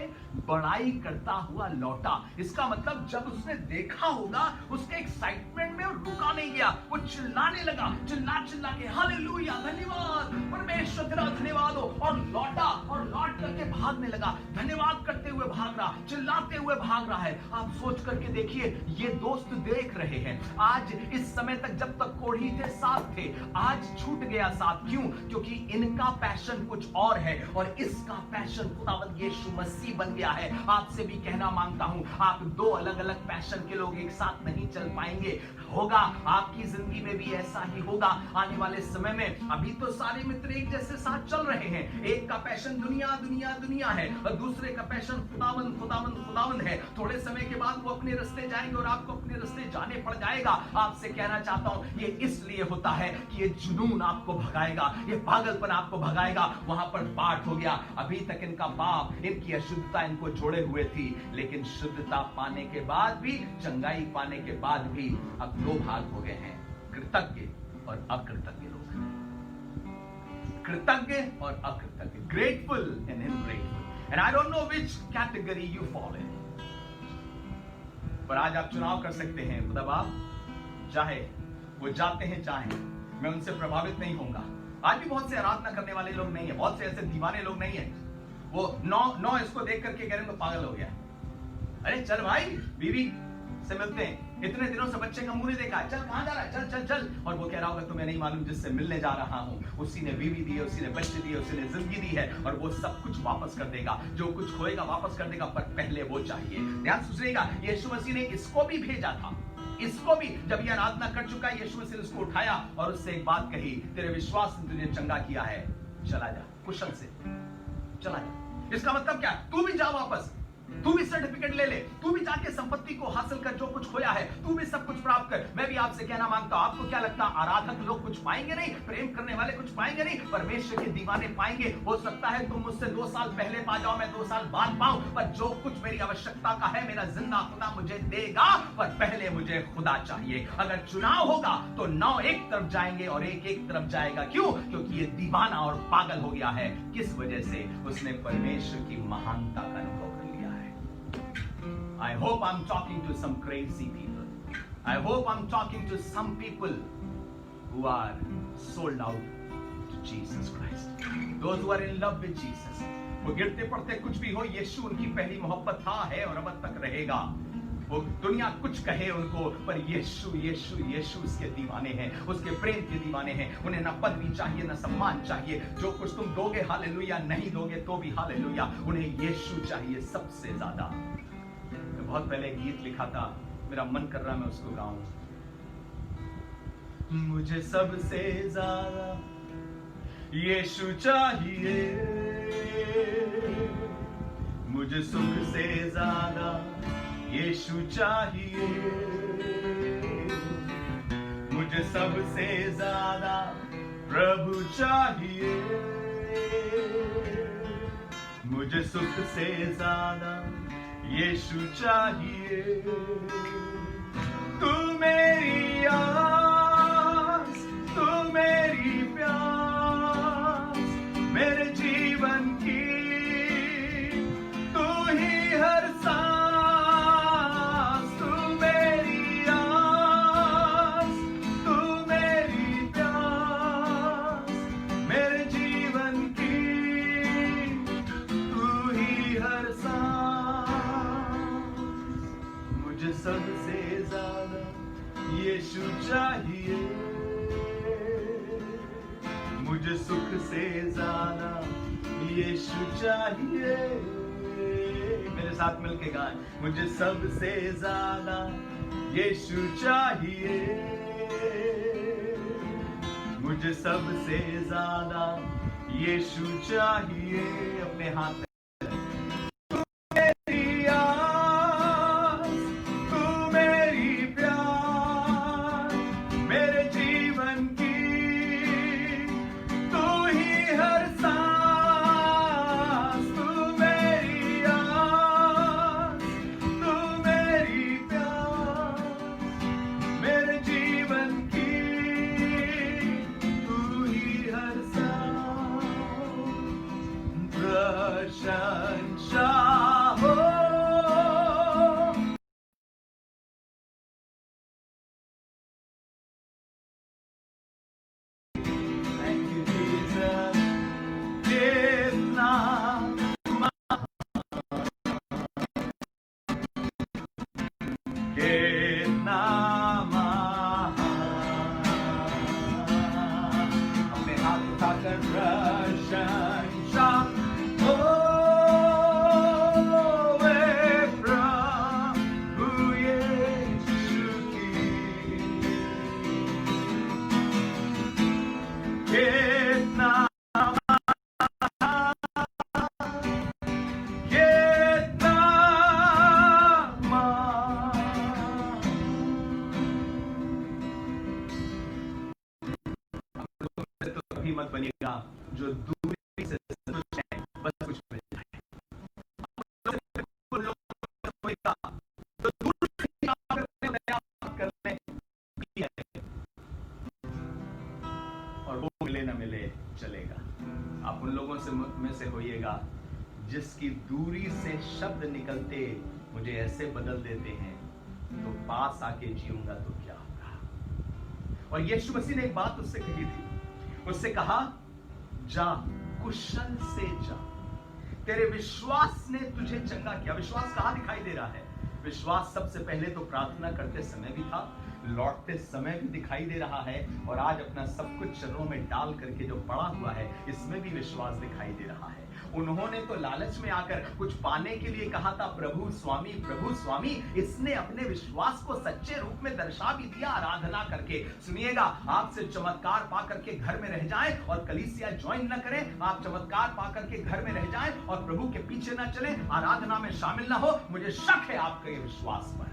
Speaker 1: बड़ाई करता हुआ लौटा। इसका मतलब जब उसने देखा होगा, उसके एक्साइटमेंट में रुका नहीं गया, वो चिल्लाने लगा, चिल्ला चिल्ला के हालेलुया, धन्यवाद परमेश्वर तेरा धन्यवाद हो, और लौटा और लौट करके भागने लगा। धन्यवाद करते हुए भाग रहा, चिल्लाते हुए भाग रहा है। आप सोच करके देखिए, ये दोस्त देख रहे हैं। आज इस समय तक जब तक कोढ़ी थे साथ थे, आज छूट गया साथ। क्यों? क्योंकि इनका पैशन कुछ और है और इसका पैशन खुदावंद यीशु मसीह बन गया है। आपसे भी कहना मांगता हूं, आप दो अलग अलग पैशन के लोग एक साथ नहीं चल पाएंगे। होगा आपकी जिंदगी में भी ऐसा ही होगा आने वाले समय में। अभी तो सारे मित्र एक जैसे साथ चल रहे हैं। एक का पैशन दुनिया दुनिया दुनिया है और दूसरे का पैशन खुदावंद खुदावंद खुदावंद है। थोड़े समय के बाद वो अपने रास्ते जाएंगे और आपको अपने रास्ते जाने पड़ जाएगा। आपसे कहना चाहता हूं, ये इसलिए होता है कि ये जुनून आपको भगाएगा, ये पागलपन आपको भगाएगा। वहां पर पाठ हो गया। अभी तक इनका पाप, इनकी अशुद्धता इनको जोड़े हुए थी, लेकिन शुद्धता पाने के बाद भी, चंगाई पाने के बाद भी अब दो भाग हो गए हैं, कृतज्ञ और अकृतज्ञ लोग। कृतज्ञ और अकृतज्ञ, grateful and ungrateful. And I don't know which category you fall in. पर आज आप चुनाव कर सकते हैं। खुदा बाप चाहे वो जाते हैं, चाहे मैं उनसे प्रभावित नहीं होऊंगा। आज भी बहुत से आराधना करने वाले लोग नहीं है, बहुत से ऐसे दीवाने लोग नहीं है। वो नौ इसको देख करके कह रहे हैं तो पागल हो गया। अरे चल भाई, बीवी से मिलते हैं, इतने दिनों से बच्चे का मुंह नहीं देखा, चल कहां जा रहा है, चल चल चल। और वो कह रहा होगा तुम्हें नहीं मालूम, जिससे मिलने जा रहा हूं उसी ने बीवी दी है, उसी ने बच्चे दिए, उसी ने जिंदगी दी है, और वो सब कुछ वापस कर देगा। जो कुछ खोएगा वापस कर देगा, पर पहले वो चाहिए। ध्यान सुनिएगा, यीशु मसीह ने इसको भी भेजा था। इसको भी जब यह आराधना कर चुका है, यीशु मसीह ने उसको उठाया और उससे एक बात कही, तेरे विश्वास ने तुझे चंगा किया है, चला जा, कुशल से चला जा। इसका मतलब क्या? तू भी जा वापस, तू भी सर्टिफिकेट ले ले, तू भी जाके संपत्ति को हासिल कर, जो कुछ खोया है तू भी सब कुछ प्राप्त कर। मैं भी आपसे कहना मांगता हूं, आपको क्या लगता है आराधक लोग कुछ पाएंगे नहीं? प्रेम करने वाले कुछ पाएंगे नहीं? परमेश्वर के दीवाने पाएंगे। हो सकता है तुम मुझसे 2 साल पहले पा जाओ, मैं 2 साल बाद पाऊं, पर जो कुछ मेरी आवश्यकता का है मेरा जिंदा खुदा मुझे देगा, पर पहले मुझे खुदा चाहिए। अगर चुनाव होगा तो 9 एक तरफ जाएंगे और एक तरफ जाएगा। क्यों? क्योंकि ये दीवाना और पागल हो गया है। किस वजह से? उसने परमेश्वर की महानता का अनुभव कर लिया है। I hope I'm talking to some crazy people. I hope I'm talking to some people who are sold out to Jesus Christ. Those who are in love with Jesus. वो गिरते पड़ते कुछ भी हो, यीशु उनकी पहली मोहब्बत था, है और अब तक रहेगा। वो दुनिया कुछ कहे उनको, पर यीशु यीशु यीशु उसके दीवाने हैं, उसके प्रेम के दीवाने हैं। उन्हें ना पदवी चाहिए, ना सम्मान चाहिए। जो कुछ तुम दोगे हालेलुया, नहीं दोगे तो भी हालेलुया। उन्हें यीशु चाहिए सबसे ज्यादा। बहुत पहले गीत लिखा था, मेरा मन कर रहा मैं उसको गाऊं। मुझे सबसे ज्यादा यीशु चाहिए, मुझे सुख से ज्यादा यीशु चाहिए, मुझे सबसे ज्यादा प्रभु चाहिए, मुझे सुख से ज्यादा यीशु चाहिए। तू मेरी आस, तू मेरी प्यास, मेरे जीवन की तू ही हर सांस। तू मेरी आस, तू मेरी प्यास, मेरे जीवन की तू ही हर सांस। मुझे सबसे ज्यादा यीशु चाहिए, मुझे सुख से ज्यादा यीशु चाहिए। मेरे साथ मिलके गाएं, मुझे सबसे ज्यादा यीशु चाहिए, मुझे सबसे ज्यादा यीशु चाहिए। अपने हाथ में मेरी आस, तू मेरी प्यास, मेरे जीवन की तू ही हर सांस। तू मेरी आस, तू मेरी प्यास, मेरे जीवन की तू ही हर सांस। प्रशंसा हो Thank you, Jesus. कितना कितना महान। अपने हाथ उठाकर प्रशंसा हो वे प्रभु यीशु की। कितना कितना महान। तो कभी मत बनिएगा जो दूरी से संतुष्ट है, बस कुछ मिल जाए। जो दूर से काम करने की है, और वो मिले ना मिले चलेगा। आप उन लोगों से में से होइएगा जिसकी दूरी से शब्द निकलते मुझे ऐसे बदल देते हैं, तो पास आके जीऊंगा तो क्या होगा। और यीशु मसीह ने एक बात उससे कही थी, उससे कहा जा, कुशल से जा, तेरे विश्वास ने तुझे चंगा किया। विश्वास कहां दिखाई दे रहा है? विश्वास सबसे पहले तो प्रार्थना करते समय भी था, लौटते समय भी दिखाई दे रहा है, और आज अपना सब कुछ चरणों में डाल करके जो पड़ा हुआ है, इसमें भी विश्वास दिखाई दे रहा है। उन्होंने तो लालच में आकर कुछ पाने के लिए कहा था प्रभु स्वामी, प्रभु स्वामी। इसने अपने विश्वास को सच्चे रूप में दर्शा भी दिया आराधना करके। सुनिएगा, आपसे चमत्कार पा करके घर में रह जाएं और कलीसिया ज्वाइन न करें, आप चमत्कार पा करके घर में रह जाएं और प्रभु के पीछे न चलें, आराधना में शामिल न हो, मुझे शक है आपके विश्वास पर।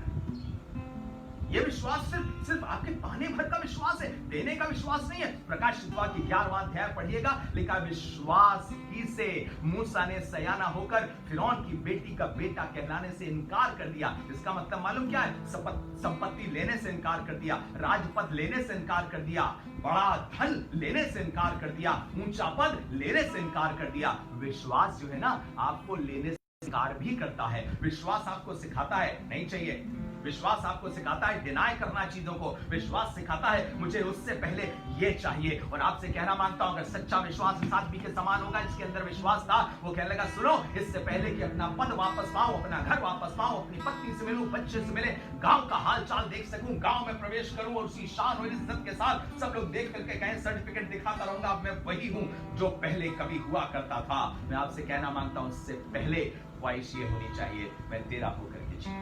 Speaker 1: यह विश्वास सिर्फ आपके पाने भर का विश्वास है, देने का विश्वास नहीं है। प्रकाश वाक्य की 11वां अध्याय पढ़िएगा, लिखा विश्वास ही से मूसा ने सयाना होकर फिरौन की बेटी का बेटा कहलाने से इनकार कर दिया। इसका मतलब मालूम क्या है? संपत्ति लेने से इनकार कर दिया, राजपद लेने से इनकार कर दिया, बड़ा धन लेने से इनकार कर दिया, ऊंचा पद लेने से इनकार कर दिया। विश्वास जो है ना, आपको लेने से इनकार भी करता है। विश्वास आपको सिखाता है नहीं चाहिए, विश्वास आपको सिखाता है डिनाय करना चीजों को। विश्वास सिखाता है मुझे उससे पहले ये चाहिए। और आपसे कहना मांगता हूं, अगर सच्चा विश्वास इस आदमी के समान होगा, इसके अंदर विश्वास था, वो कहने लगा सुनो, इससे पहले कि अपना पद वापस पाऊं, अपना घर वापस पाऊं, अपनी पत्नी से मिलूं, बच्चे से मिले, गांव का हाल चाल देख सकूं, गांव में प्रवेश करूं और उसी शान और इज्जत के साथ सब लोग देख करके कहें सर्टिफिकेट दिखाता रहूंगा, अब मैं वही हूं जो पहले कभी हुआ करता था। मैं आपसे कहना मांगता हूं, इससे पहले ख्वाहिश ये होनी चाहिए, मैं तेरा होकर के जीऊं,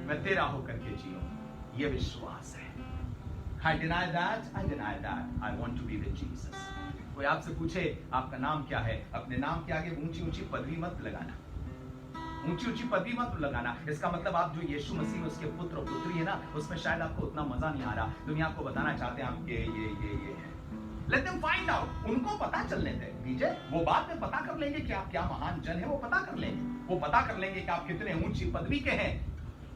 Speaker 1: मैं तेरा होकर के जीऊं। ये विश्वास है। I deny that, I want to be with Jesus। कोई आपसे पूछे आपका नाम क्या है, अपने नाम के आगे ऊंची ऊंची पदवी मत लगाना, ऊंची ऊंची पदवी मत लगाना। इसका मतलब आप जो यीशु मसीह में उसके पुत्र और पुत्री है ना, उसमें शायद आपको उतना मजा नहीं आ रहा। दुनिया को बताना चाहते हैं आप ये है। लेट देम फाइंड आउट, उनको पता चलने दीजिए, वो बाद में पता कर लेंगे कि आप क्या महान जन है, वो पता कर लेंगे, वो पता कर लेंगे कि आप कितने ऊंची पदवी के हैं।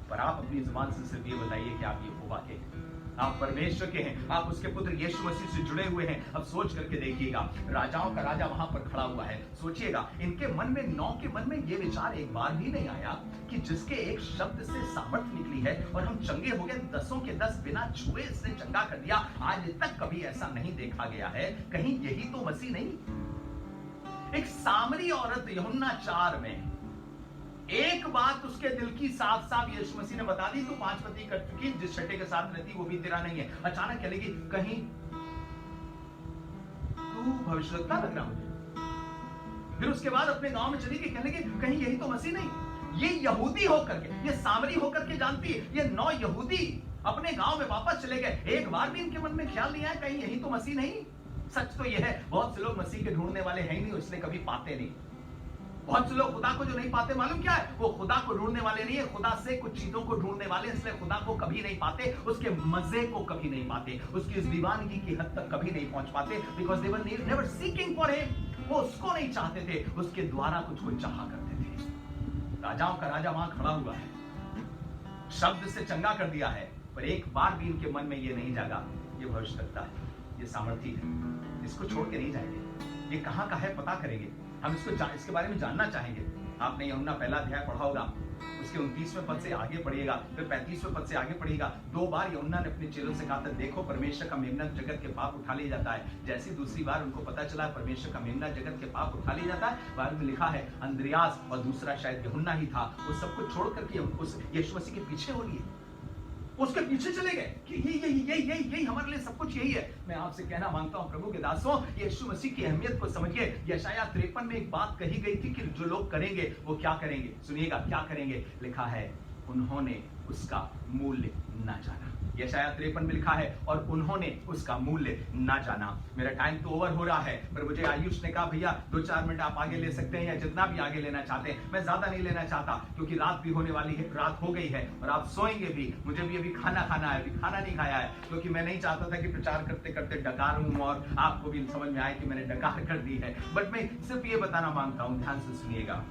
Speaker 1: पर आप अपनी जुबान से सिर्फ ये बताइए कि आप यहोवा के हैं, आप परमेश्वर के हैं, आप उसके पुत्र यीशु मसीह से जुड़े हुए हैं। अब सोच करके देखिएगा, राजाओं का राजा वहां पर खड़ा हुआ है। सोचिएगा, इनके मन में, 9 के मन में ये विचार एक बार भी नहीं आया कि जिसके एक शब्द से सामर्थ्य निकली है और हम चंगे हो गए, 10 के 10 बिना छुए इसने चंगा कर दिया। आज तक कभी ऐसा नहीं देखा गया है। कहीं यही तो मसीह नहीं? एक सामरी औरत यूहन्ना 4 में एक बात उसके दिल की साफ साफ यीशु मसीह ने बता दी, तू 5 पति कर चुकी, जिस छठे के साथ रहती वो भी तेरा नहीं है। अचानक कह लेगी, कहीं तू भविष्यवक्ता लग रहा मुझे। फिर उसके बाद अपने गांव में चली गई, कहने लगी, कहीं यही तो मसीह नहीं? ये यहूदी होकर के, ये सामरी होकर के जानती है, ये 9 यहूदी अपने गांव में वापस चले गए। एक बार भी इनके मन में ख्याल नहीं आया कहीं यही तो मसीह नहीं? सच तो यह है, बहुत से लोग मसीह के ढूंढने वाले हैं ही नहीं, इसलिए कभी पाते नहीं। बहुत से लोग खुदा को जो नहीं पाते, मालूम क्या है? वो खुदा को ढूंढने वाले नहीं है, खुदा से कुछ चीजों को ढूंढने वाले, इसलिए खुदा को कभी नहीं पाते, उसके मजे को कभी नहीं पाते, उसकी इस दीवानगी की हद तक कभी नहीं पहुंच पाते। Because they were never seeking for him, वो उसको नहीं चाहते थे, उसके द्वारा कुछ को चाहा करते थे। राजाओं का राजा वहां खड़ा हुआ है, शब्द से चंगा कर दिया है, पर एक बार भी इनके मन में ये नहीं जागा, ये भविष्यवक्ता है, ये सामर्थी है, इसको छोड़ के नहीं जाएंगे। ये कहां का है पता करेंगे, हम इसके बारे में जानना चाहेंगे। आपने यूहन्ना पहला अध्याय पढ़ा होगा, उसके 29वें पद से आगे पढ़िएगा, फिर 35वें पद से आगे पढ़िएगा। 2 बार यूहन्ना ने अपने चेलों से कहा था, देखो परमेश्वर का मेमना जगत के पाप उठा लिया जाता है। जैसी दूसरी बार उनको पता चला परमेश्वर का मेमना जगत के पाप उठा लिया जाता है, बाद में लिखा है अंद्रियास और दूसरा शायद यूहन्ना ही था, वो सब कुछ छोड़ करके उस यीशु मसीह के पीछे हो लिए, उसके पीछे चले गए कि यही हमारे लिए सब कुछ यही है। मैं आपसे कहना मांगता हूं प्रभु के दासों, यीशु मसीह की अहमियत को समझिए। यशायाह 53 में एक बात कही गई थी कि जो लोग करेंगे वो क्या करेंगे, सुनिएगा क्या करेंगे। लिखा है, उन्होंने उसका मूल्य ना जाना। यशायाह 53 में लिखा है, और उन्होंने उसका मूल्य ना जाना। मेरा टाइम तो ओवर हो रहा है, पर मुझे आयुष ने कहा भैया 2-4 मिनट आप आगे ले सकते हैं, या जितना भी आगे लेना चाहते हैं। मैं ज्यादा नहीं लेना चाहता, क्योंकि रात भी होने वाली है, रात हो गई है और आप सोएंगे भी। मुझे भी अभी खाना खाना है, अभी खाना नहीं खाया है, क्योंकि मैं नहीं चाहता था कि प्रचार करते करते डकार हूं और आपको भी समझ में आए कि मैंने डकार कर दी है। बट मैं सिर्फ ये बताना मांगता हूं, ध्यान से सुनिएगा।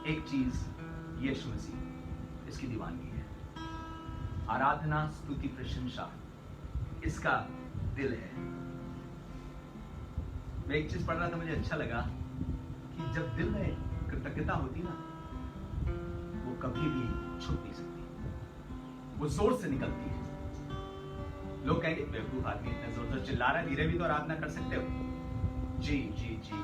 Speaker 1: एक चीज यीशु मसीह, इसकी दीवानगी है, आराधना, स्तुति, प्रशंसा, इसका दिल है। मैं एक चीज पढ़ रहा था, मुझे अच्छा लगा कि जब दिल में कृतज्ञता होती ना, वो कभी भी छुप नहीं सकती, वो जोर से निकलती है। लोग कहेंगे बेवकूफ आदमी इतने जोर से चिल्ला रहा है, धीरे भी तो आराधना कर सकते हो। जी जी जी,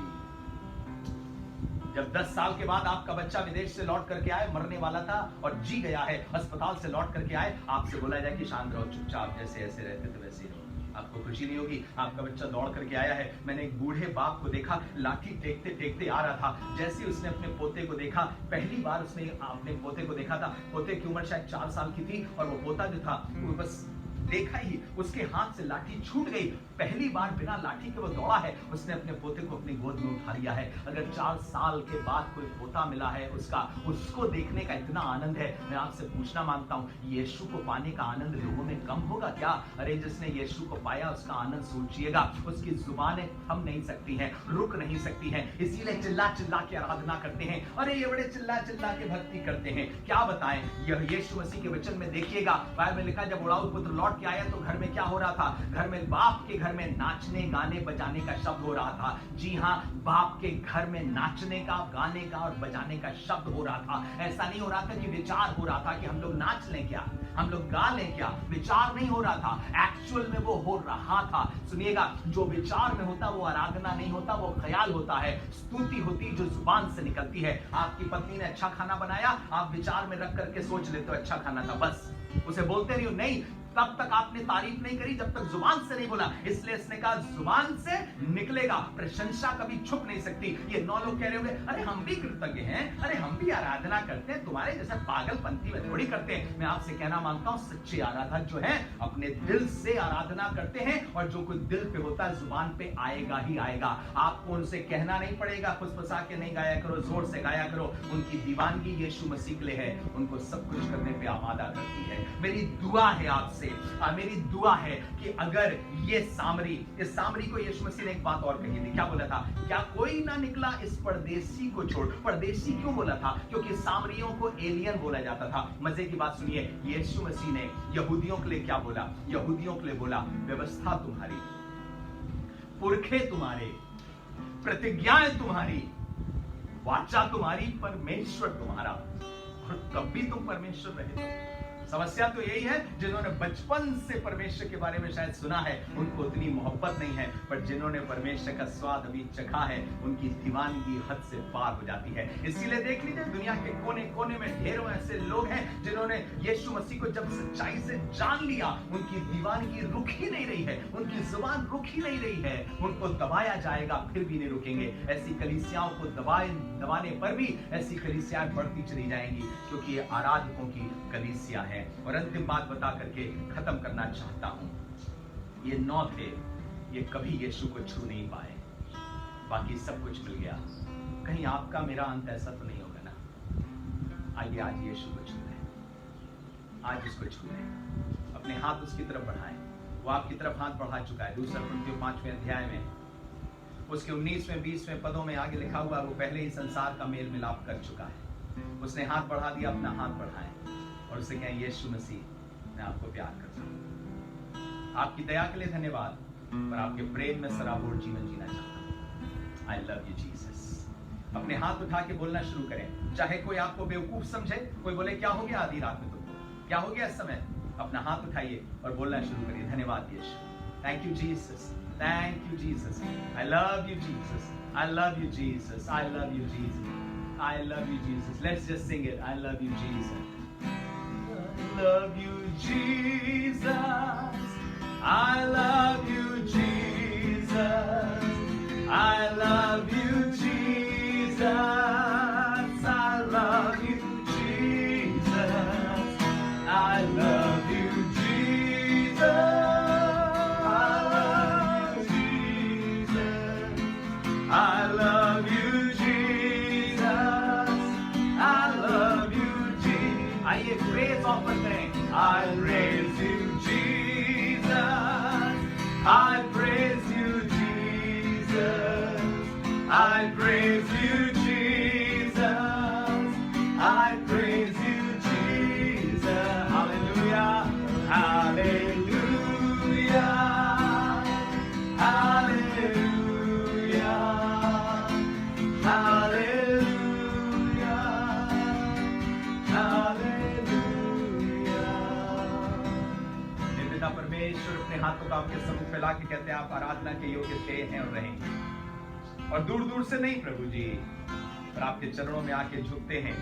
Speaker 1: जब 10 साल के बाद आपका बच्चा विदेश से लौट करके आए, मरने वाला था और जी गया है, अस्पताल से लौट करके आए, आपसे बोला जाए कि शांत रहो, चुपचाप जैसे ऐसे रहते थे वैसे ही रहो, आपको खुशी नहीं होगी। आपका बच्चा दौड़ करके आया है। मैंने एक बूढ़े बाप को देखा, लाठी टेकते टेकते आ रहा था। जैसे उसने अपने पोते को देखा, पहली बार उसने अपने पोते को देखा था, पोते की उम्र शायद 4 साल की थी, और वो पोता जो था वो बस देखा ही उसके हाथ से लाठी छूट गई। पहली बार बिना लाठी के वो दौड़ा है, उसने अपने पोते को अपनी गोद में उठा लिया है। अगर 4 साल के बाद कोई पोता मिला है उसको देखने का इतना आनंद है, मैं आपसे पूछना मांगता हूँ, यीशु को पाने का आनंद लोगों में कम होगा क्या? अरे जिसने यीशु को पाया उसका आनंद सोचिएगा, उसकी जुबानें थम नहीं सकती हैं, रुक नहीं सकती हैं, इसीलिए चिल्ला चिल्ला के आराधना करते हैं। अरे ये बड़े चिल्ला चिल्ला के भक्ति करते हैं, क्या बताएं। यह यीशु मसीह के वचन में देखिएगा, बाइबल में लिखा, जब उड़ाऊ पुत्र लौट के आया तो घर में क्या हो रहा था? घर में, बाप के घर में नाचने गाने बजाने का शब्द हो रहा था। जी हाँ, बाप के घर में नाचने का, गाने का और बजाने का शब्द हो रहा था। ऐसा नहीं हो रहा था कि विचार हो रहा था कि हम लोग नाच लें क्या, हम लोग गा लें क्या, विचार नहीं हो रहा था, एक्चुअल में वो हो रहा था। सुनिएगा, जो विचार में होता वो आराधना नहीं होता, वो ख्याल होता है, स्तुति होती जो जुबान से निकलती है। आपकी पत्नी ने अच्छा खाना बनाया, आप विचार में रख करके सोच लेते हो अच्छा खाना था, बस उसे बोलते रहिए, नहीं, तब तक आपने तारीफ नहीं करी जब तक जुबान से नहीं बोला। इसलिए इसने कहा जुबान से निकलेगा, प्रशंसा कभी छुप नहीं सकती। ये 9 लोग कह रहे होंगे, अरे हम भी कृतज्ञ हैं, अरे हम भी आराधना करते हैं, तुम्हारे जैसे पागलपंथी में थोड़ी करते हैं। मैं आपसे कहना मांगता हूं, सच्चे आराधक जो है अपने दिल से आराधना करते हैं, और जो कुछ दिल पे होता है जुबान पे आएगा ही आएगा। आपको उनसे कहना नहीं पड़ेगा, फुसफुसा के नहीं गाया करो, जोर से गाया करो। उनकी दीवानगी यीशु मसीह के लिए है, उनको सब कुछ करने पे आमादा करती है। मेरी दुआ है आपसे से मेरी दुआ है कि अगर ये सामरी, इस सामरी को यीशु मसीह ने एक बात और कही थी, क्या बोला था? क्या कोई ना निकला इस परदेसी को छोड़। परदेसी क्यों बोला था? क्योंकि सामरियों को एलियन बोला जाता था। मजे की बात सुनिए, यीशु मसीह ने यहूदियों के लिए क्या बोला? यहूदियों के लिए बोला, व्यवस्था तुम्हारी, पुरखे तुम्हारे, प्रतिज्ञाएं तुम्हारी, वाचा तुम्हारी, परमेश्वर तुम्हारा, और तब भी तुम परमेश्वर रहे हो। समस्या तो यही है, जिन्होंने बचपन से परमेश्वर के बारे में शायद सुना है, उनको उतनी मोहब्बत नहीं है, पर जिन्होंने परमेश्वर का स्वाद अभी चखा है, उनकी दीवानगी हद से पार हो जाती है। इसीलिए देख लीजिए, दुनिया के कोने कोने में ढेरों ऐसे लोग हैं जिन्होंने यीशु मसीह को जब सच्चाई से जान लिया, उनकी दीवानगी रुक ही नहीं रही है, उनकी जुबान रुक ही नहीं रही है। उनको दबाया जाएगा फिर भी नहीं रुकेंगे। ऐसी कलीसियाओं को दबाने पर भी ऐसी कलीसियाएं बढ़ती चली जाएंगी, क्योंकि ये आराधकों की कलीसिया है। और अंतिम बात बता करके खत्म करना चाहता हूं, ये 9 थे, ये कभी यीशु को छू नहीं पाए, बाकी सब कुछ मिल गया। कहीं आपका मेरा अंत ऐसा तो नहीं होगा ना? आइए आज यीशु को छू लें, आज उसको छू लें, अपने हाथ उसकी तरफ बढ़ाएं। वो आपकी तरफ हाथ बढ़ा चुका है। दूसरा कुरिन्थियों 5वें अध्याय में उसके 19वें 20वें पदों में आगे लिखा हुआ, वो पहले ही संसार का मेल मिलाप कर चुका है। उसने हाथ बढ़ा दिया, अपना हाथ बढ़ाएं और उससे कहें, यीशु मसीह, मैं आपको प्यार करता हूं, आपकी दया के लिए धन्यवाद, पर आपके प्रेम में सराबोर जीवन जीना चाहता हूं। आई लव यू जीसस। अपने हाथ उठा के बोलना शुरू करें। चाहे कोई आपको बेवकूफ समझे, कोई बोले क्या हो गया आधी रात में तुमको, क्या हो गया इस समय, अपना हाथ उठाइए और बोलना शुरू करिए, धन्यवाद Yeshu, thank you Jesus, thank you Jesus, I love you Jesus, I love you Jesus, I love you Jesus, I love you Jesus. Let's just sing it, I love you Jesus, love you Jesus, I love you Jesus, I love you Jesus, I love you Jesus, I love you Jesus, I love Jesus, I love you Jesus, I love you Jesus। आइए praise offer करें। I praise you Jesus, I praise you Jesus, I praise you Jesus, I praise you Jesus, hallelujah, hallelujah, hallelujah, hallelujah, hallelujah। पिता परमेश्वर अपने हाथों को आपके सम्मुख फैला के कहते हैं, आप आराधना के योग्य थे, हैं और रहेंगे। और दूर दूर से नहीं प्रभु जी, पर आपके चरणों में आके झुकते हैं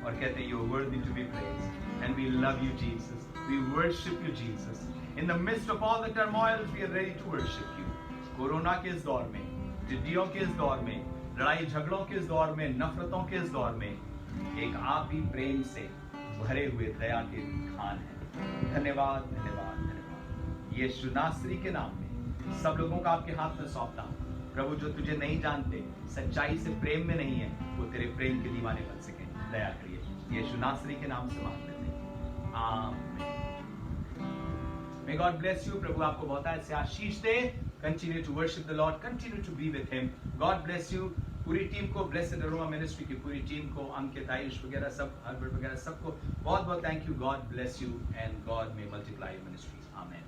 Speaker 1: और कहते हैं, you are worthy to be praised and we love you Jesus, we worship you Jesus. In the midst of all the turmoils we are ready to worship you. Corona के इस दौर में, टिड्डियों के इस दौर में, लड़ाई झगड़ों के इस दौर में, नफरतों के इस दौर में, एक आप ही प्रेम से भरे हुए दया के खान है। धन्यवाद, धन्यवाद, धन्यवाद। यीशु नासरी के नाम में सब लोगों का आपके हाथ में सौंपता हूं। प्रभु, जो तुझे नहीं जानते, सच्चाई से प्रेम में नहीं है, वो तेरे प्रेम के दीवाने बन सके। दया करिए, यीशु नासरी के नाम से मांग लेते हैं, आमीन। May God bless you। प्रभु आपको बहुत ऐसे आशीष दे। Continue to worship the Lord, continue to be with Him। God bless you। पूरी टीम को, ब्लेस्ड अरोमा मिनिस्ट्री की पूरी टीम को, अंकित, आयुष वगैरह सब, हर्बर्ट वगैरह सबको बहुत बहुत thank you. God bless you and God may multiply your ministries. आमीन।